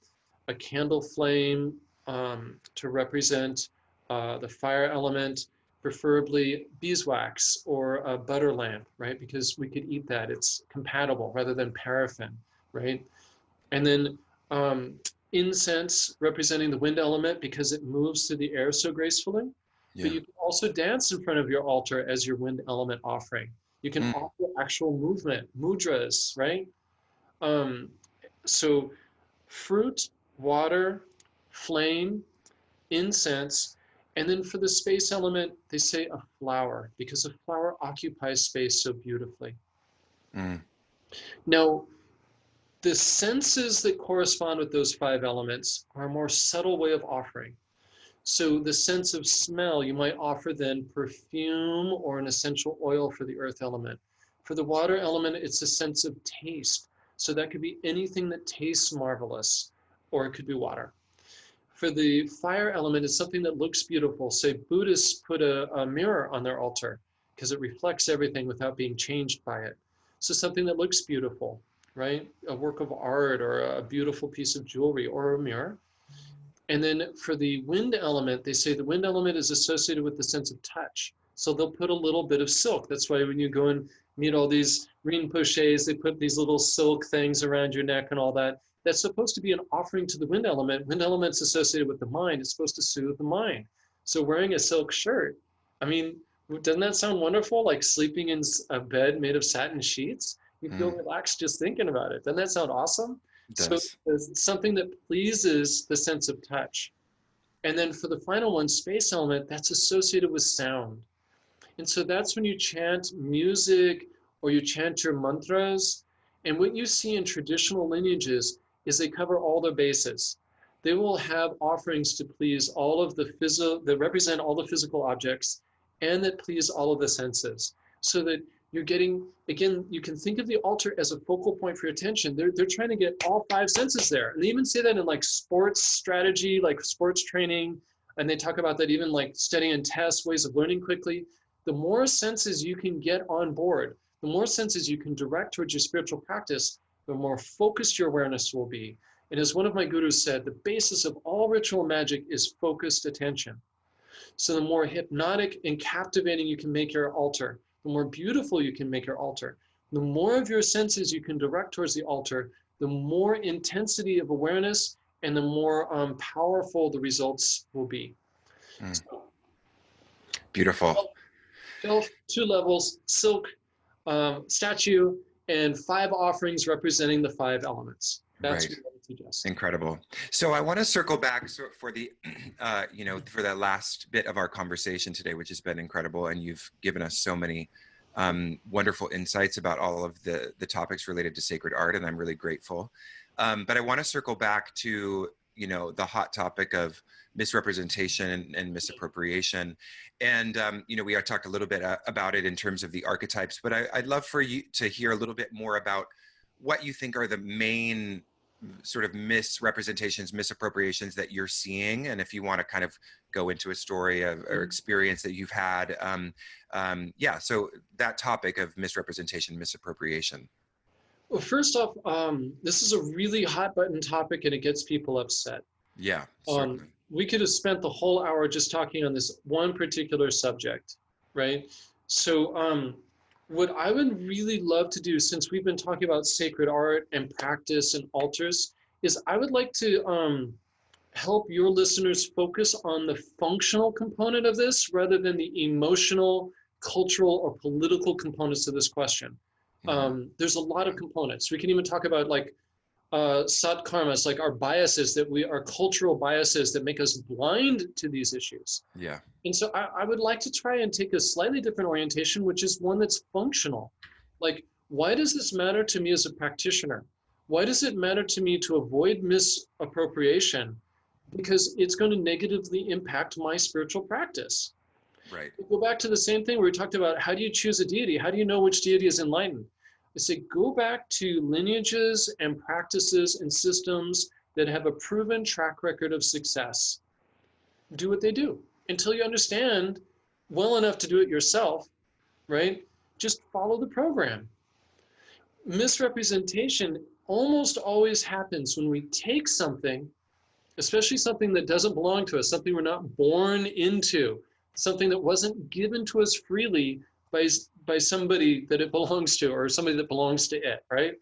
a candle flame to represent the fire element, preferably beeswax or a butter lamp, right? Because we could eat that, it's compatible rather than paraffin, right? And then incense representing the wind element because it moves through the air so gracefully. Yeah. But you can also dance in front of your altar as your wind element offering. You can offer actual movement, mudras, right? So fruit, water, flame, incense, and then for the space element, they say a flower because a flower occupies space so beautifully. Now, the senses that correspond with those 5 elements are a more subtle way of offering. So the sense of smell, you might offer then perfume or an essential oil for the earth element. For the water element, it's a sense of taste. So that could be anything that tastes marvelous, or it could be water. For the fire element, it's something that looks beautiful. Say Buddhists put a mirror on their altar because it reflects everything without being changed by it. So something that looks beautiful, right? A work of art or a beautiful piece of jewelry or a mirror. And then for the wind element, they say the wind element is associated with the sense of touch. So they'll put a little bit of silk. That's why when you go and meet all these rinpoches, they put these little silk things around your neck and all that. That's supposed to be an offering to the wind element. Wind element's associated with the mind. It's supposed to soothe the mind. So wearing a silk shirt, I mean, doesn't that sound wonderful? Like sleeping in a bed made of satin sheets? You feel relaxed just thinking about it. Doesn't that sound awesome? So it's something that pleases the sense of touch. And then for the final one, space element, that's associated with sound. And so that's when you chant music or you chant your mantras. And what you see in traditional lineages is they cover all their bases. They will have offerings to please all of the physical, that represent all the physical objects and that please all of the senses. So that you're getting, again, you can think of the altar as a focal point for your attention. They're trying to get all 5 senses there. And they even say that in like sports strategy, like sports training. And they talk about that even like studying and tests, ways of learning quickly. The more senses you can get on board, the more senses you can direct towards your spiritual practice, the more focused your awareness will be. And as one of my gurus said, the basis of all ritual magic is focused attention. So the more hypnotic and captivating you can make your altar, the more beautiful you can make your altar, the more of your senses you can direct towards the altar, the more intensity of awareness and the more powerful the results will be. So, beautiful. 2 levels, silk, statue, and 5 offerings representing the 5 elements. That's what I would suggest. Incredible. So I want to circle back for the, for that last bit of our conversation today, which has been incredible. And you've given us so many wonderful insights about all of the topics related to sacred art. And I'm really grateful. But I want to circle back to, the hot topic of misrepresentation and misappropriation. And, we had talked a little bit about it in terms of the archetypes, but I'd love for you to hear a little bit more about what you think are the main sort of misrepresentations, misappropriations that you're seeing. And if you want to kind of go into a story or experience that you've had. So that topic of misrepresentation, misappropriation. Well, first off, this is a really hot button topic and it gets people upset. Yeah, certainly. We could have spent the whole hour just talking on this one particular subject, right? So what I would really love to do, since we've been talking about sacred art and practice and altars, is I would like to help your listeners focus on the functional component of this rather than the emotional, cultural, or political components of this question. There's a lot of components. We can even talk about like satkarmas, like our biases, our cultural biases that make us blind to these issues. Yeah. And so I would like to try and take a slightly different orientation, which is one that's functional. Like, why does this matter to me as a practitioner? Why does it matter to me to avoid misappropriation? Because it's going to negatively impact my spiritual practice. Right. Go back to the same thing where we talked about, how do you choose a deity? How do you know which deity is enlightened? I say, go back to lineages and practices and systems that have a proven track record of success. Do what they do until you understand well enough to do it yourself, right? Just follow the program. Misrepresentation almost always happens when we take something, especially something that doesn't belong to us, something we're not born into, something that wasn't given to us freely by somebody that it belongs to, or somebody that belongs to it, right?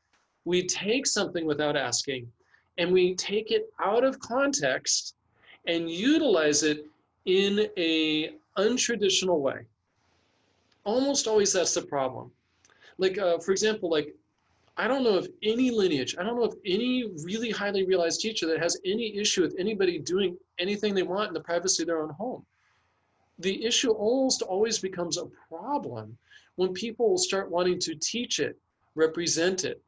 We take something without asking, and we take it out of context and utilize it in a untraditional way. Almost always that's the problem. Like, for example, like, I don't know of any lineage, I don't know of any really highly realized teacher that has any issue with anybody doing anything they want in the privacy of their own home. The issue almost always becomes a problem when people start wanting to teach it, represent it,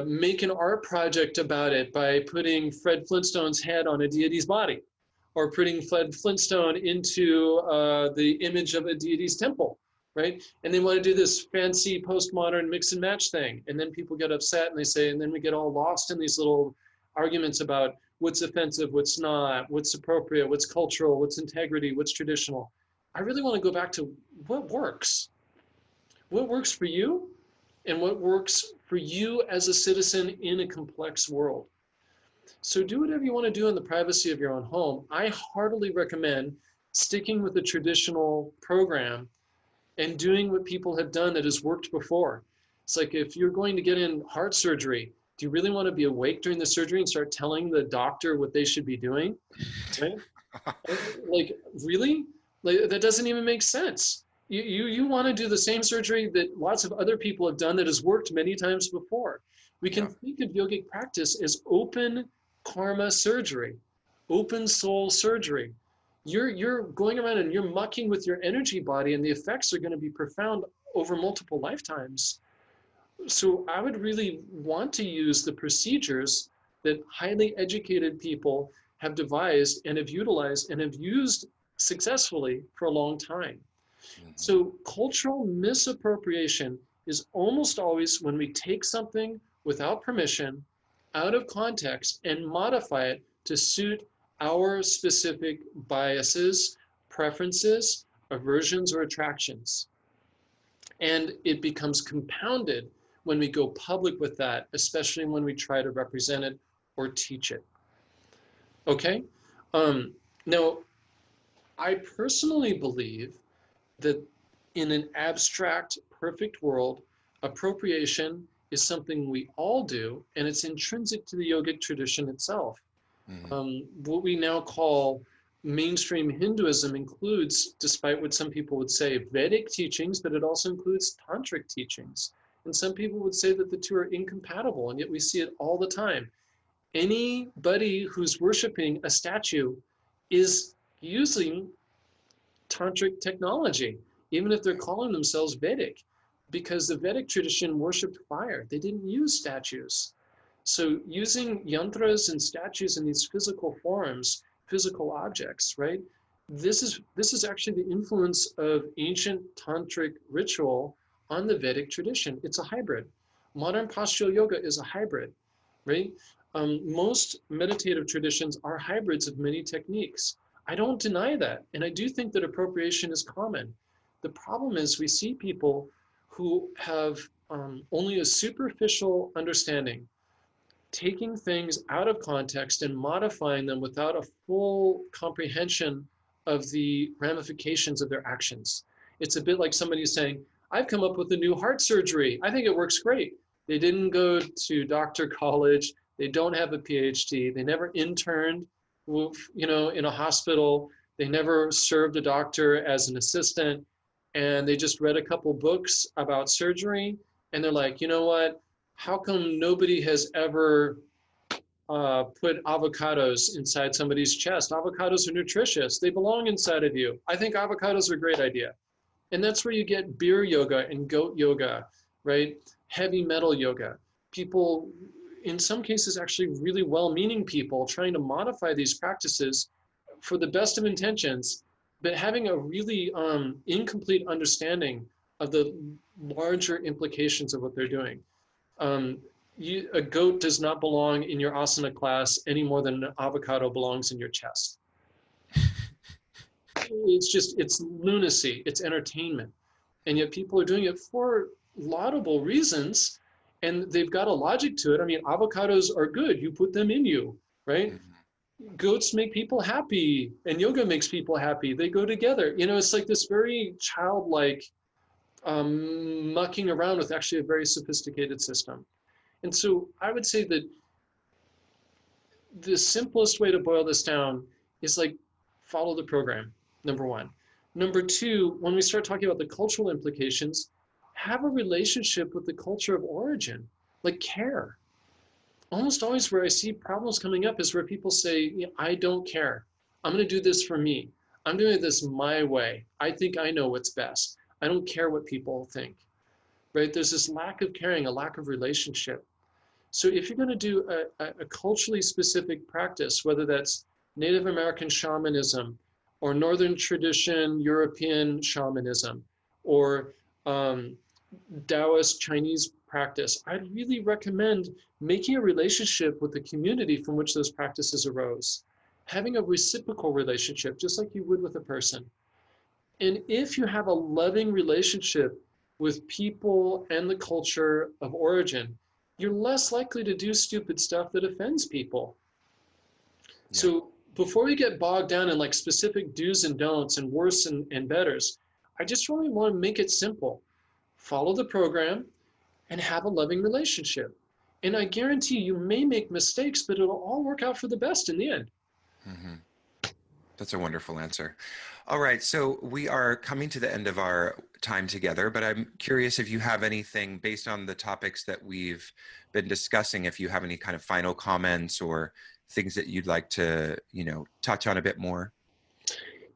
make an art project about it by putting Fred Flintstone's head on a deity's body, or putting Fred Flintstone into the image of a deity's temple, right? And they want to do this fancy postmodern mix and match thing. And then people get upset and they say, and then we get all lost in these little arguments about what's offensive, what's not, what's appropriate, what's cultural, what's integrity, what's traditional. I really want to go back to what works. What works for you and what works for you as a citizen in a complex world. So do whatever you want to do in the privacy of your own home. I heartily recommend sticking with the traditional program and doing what people have done that has worked before. It's like, if you're going to get in heart surgery, do you really want to be awake during the surgery and start telling the doctor what they should be doing? Right? Like, really? Like, that doesn't even make sense. You want to do the same surgery that lots of other people have done that has worked many times before. We can think of yogic practice as open karma surgery, open soul surgery. You're going around and you're mucking with your energy body, and the effects are going to be profound over multiple lifetimes. So I would really want to use the procedures that highly educated people have devised and have utilized and have used successfully for a long time. So cultural misappropriation is almost always when we take something without permission, out of context, and modify it to suit our specific biases, preferences, aversions, or attractions. And it becomes compounded when we go public with that, especially when we try to represent it or teach it. Okay? Now, I personally believe that in an abstract, perfect world, appropriation is something we all do, and it's intrinsic to the yogic tradition itself. What we now call mainstream Hinduism includes, despite what some people would say, Vedic teachings, but it also includes tantric teachings. And some people would say that the two are incompatible, and yet we see it all the time. Anybody who's worshiping a statue is using tantric technology, even if they're calling themselves Vedic, because the Vedic tradition worshipped fire. They didn't use statues. So using yantras and statues in these physical forms, physical objects, right? This is actually the influence of ancient tantric ritual on the Vedic tradition. It's a hybrid. Modern postural yoga is a hybrid, right? Most meditative traditions are hybrids of many techniques. I don't deny that. And I do think that appropriation is common. The problem is we see people who have only a superficial understanding, taking things out of context and modifying them without a full comprehension of the ramifications of their actions. It's a bit like somebody saying, I've come up with a new heart surgery. I think it works great. They didn't go to doctor college. They don't have a PhD. They never interned, in a hospital. They never served a doctor as an assistant. And they just read a couple books about surgery. And they're like, you know what? how come nobody has ever put avocados inside somebody's chest? Avocados are nutritious. They belong inside of you. I think avocados are a great idea. And that's where you get beer yoga and goat yoga, right? Heavy metal yoga. People, in some cases, actually really well-meaning people trying to modify these practices for the best of intentions, but having a really incomplete understanding of the larger implications of what they're doing. A goat does not belong in your asana class any more than an avocado belongs in your chest. It's lunacy, it's entertainment. And yet people are doing it for laudable reasons, and they've got a logic to it. I mean, avocados are good, you put them in you, right? Mm-hmm. Goats make people happy, and yoga makes people happy. They go together. You know, it's like this very childlike mucking around with actually a very sophisticated system. And so I would say that the simplest way to boil this down is like, follow the program, number one. Number two, when we start talking about the cultural implications, have a relationship with the culture of origin, like care. Almost always where I see problems coming up is where people say, I don't care. I'm going to do this for me. I'm doing this my way. I think I know what's best. I don't care what people think, right? There's this lack of caring, a lack of relationship. So if you're going to do a culturally specific practice, whether that's Native American shamanism or Northern tradition European shamanism or Taoist Chinese practice, I'd really recommend making a relationship with the community from which those practices arose, having a reciprocal relationship, just like you would with a person. And if you have a loving relationship with people and the culture of origin, you're less likely to do stupid stuff that offends people. Yeah. So before we get bogged down in like specific do's and don'ts and worse and betters, I just really want to make it simple. Follow the program and have a loving relationship. And I guarantee you may make mistakes, but it'll all work out for the best in the end. Mm-hmm. That's a wonderful answer. All right, so we are coming to the end of our time together, but I'm curious if you have anything based on the topics that we've been discussing, if you have any kind of final comments or things that you'd like to, touch on a bit more.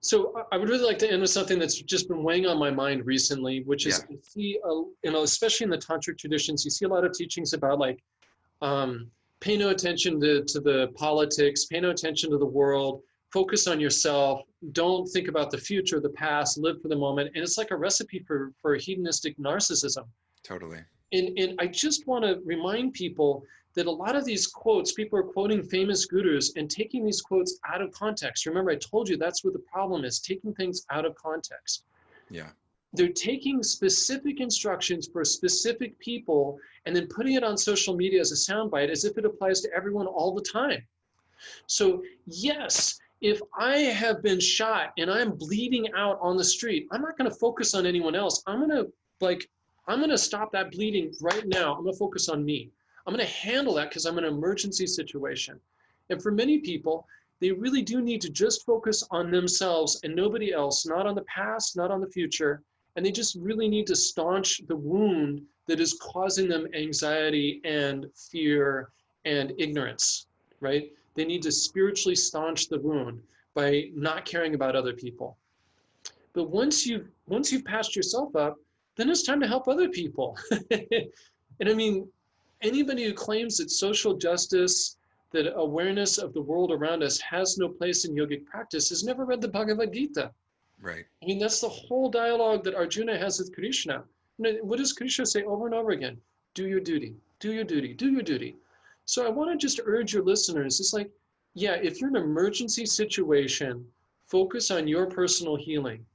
So I would really like to end with something that's just been weighing on my mind recently, which is, I see, especially in the tantric traditions, you see a lot of teachings about like, pay no attention to the politics, pay no attention to the world, focus on yourself, don't think about the future, the past, live for the moment. And it's like a recipe for hedonistic narcissism. Totally. And I just want to remind people that a lot of these quotes, people are quoting famous gurus and taking these quotes out of context. Remember, I told you that's what the problem is, taking things out of context. Yeah. They're taking specific instructions for specific people and then putting it on social media as a soundbite as if it applies to everyone all the time. So yes, if I have been shot and I'm bleeding out on the street, I'm not going to focus on anyone else. I'm going to stop that bleeding right now. I'm going to focus on me. I'm going to handle that because I'm in an emergency situation. And for many people, they really do need to just focus on themselves and nobody else, not on the past, not on the future. And they just really need to staunch the wound that is causing them anxiety and fear and ignorance, right? They need to spiritually staunch the wound by not caring about other people. But once you've patched yourself up, then it's time to help other people. And I mean, anybody who claims that social justice, that awareness of the world around us has no place in yogic practice has never read the Bhagavad Gita. Right. I mean, that's the whole dialogue that Arjuna has with Krishna. What does Krishna say over and over again? Do your duty, do your duty, do your duty. So I want to just urge your listeners, it's like, yeah, if you're in an emergency situation, focus on your personal healing.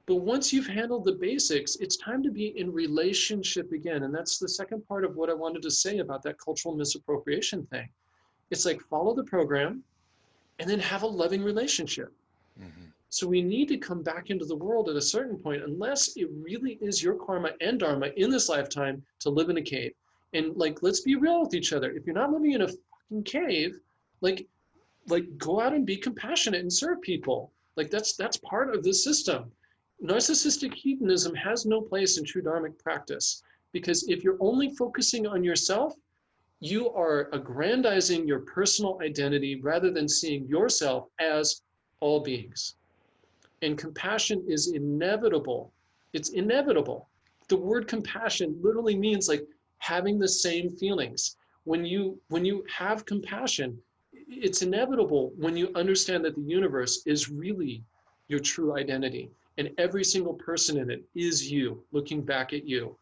But once you've handled the basics, it's time to be in relationship again. And that's the second part of what I wanted to say about that cultural misappropriation thing. It's like, follow the program and then have a loving relationship. Mm-hmm. So we need to come back into the world at a certain point, unless it really is your karma and dharma in this lifetime to live in a cave. And like, let's be real with each other. If you're not living in a fucking cave, like go out and be compassionate and serve people. Like that's part of the system. Narcissistic hedonism has no place in true dharmic practice. Because if you're only focusing on yourself, you are aggrandizing your personal identity rather than seeing yourself as all beings. And compassion is inevitable. It's inevitable. The word compassion literally means like having the same feelings. When you have compassion, it's inevitable when you understand that the universe is really your true identity. And every single person in it is you, looking back at you.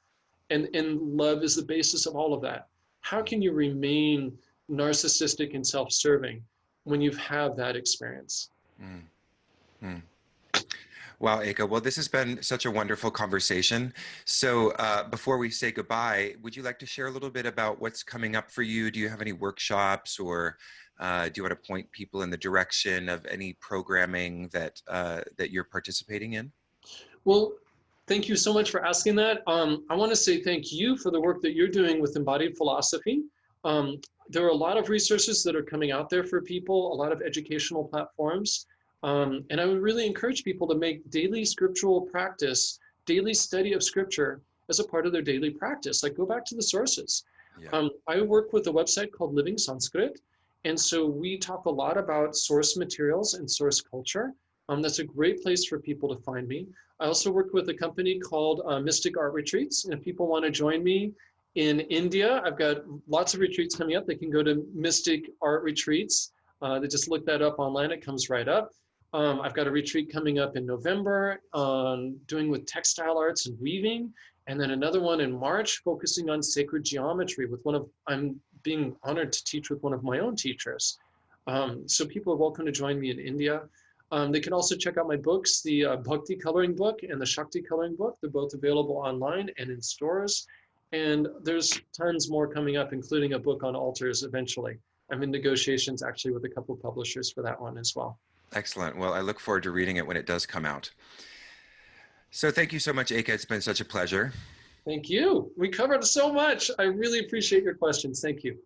And love is the basis of all of that. How can you remain narcissistic and self-serving when you've had that experience? Mm. Mm. Wow, Eka. Well, this has been such a wonderful conversation. So before we say goodbye, would you like to share a little bit about what's coming up for you? Do you have any workshops, or do you want to point people in the direction of any programming that that you're participating in? Well, thank you so much for asking that. I want to say thank you for the work that you're doing with embodied philosophy. There are a lot of resources that are coming out there for people, a lot of educational platforms. And I would really encourage people to make daily scriptural practice, daily study of scripture as a part of their daily practice. Like, go back to the sources. Yeah. I work with a website called Living Sanskrit. And so we talk a lot about source materials and source culture. That's a great place for people to find me. I also work with a company called Mystic Art Retreats. And if people want to join me in India, I've got lots of retreats coming up. They can go to Mystic Art Retreats. They just look that up online. It comes right up. I've got a retreat coming up in November doing with textile arts and weaving. And then another one in March focusing on sacred geometry with I'm being honored to teach with one of my own teachers. So people are welcome to join me in India. They can also check out my books, the Bhakti Coloring Book and the Shakti Coloring Book. They're both available online and in stores. And there's tons more coming up, including a book on altars eventually. I'm in negotiations actually with a couple of publishers for that one as well. Excellent. Well, I look forward to reading it when it does come out. So thank you so much, Eka. It's been such a pleasure. Thank you. We covered so much. I really appreciate your questions. Thank you.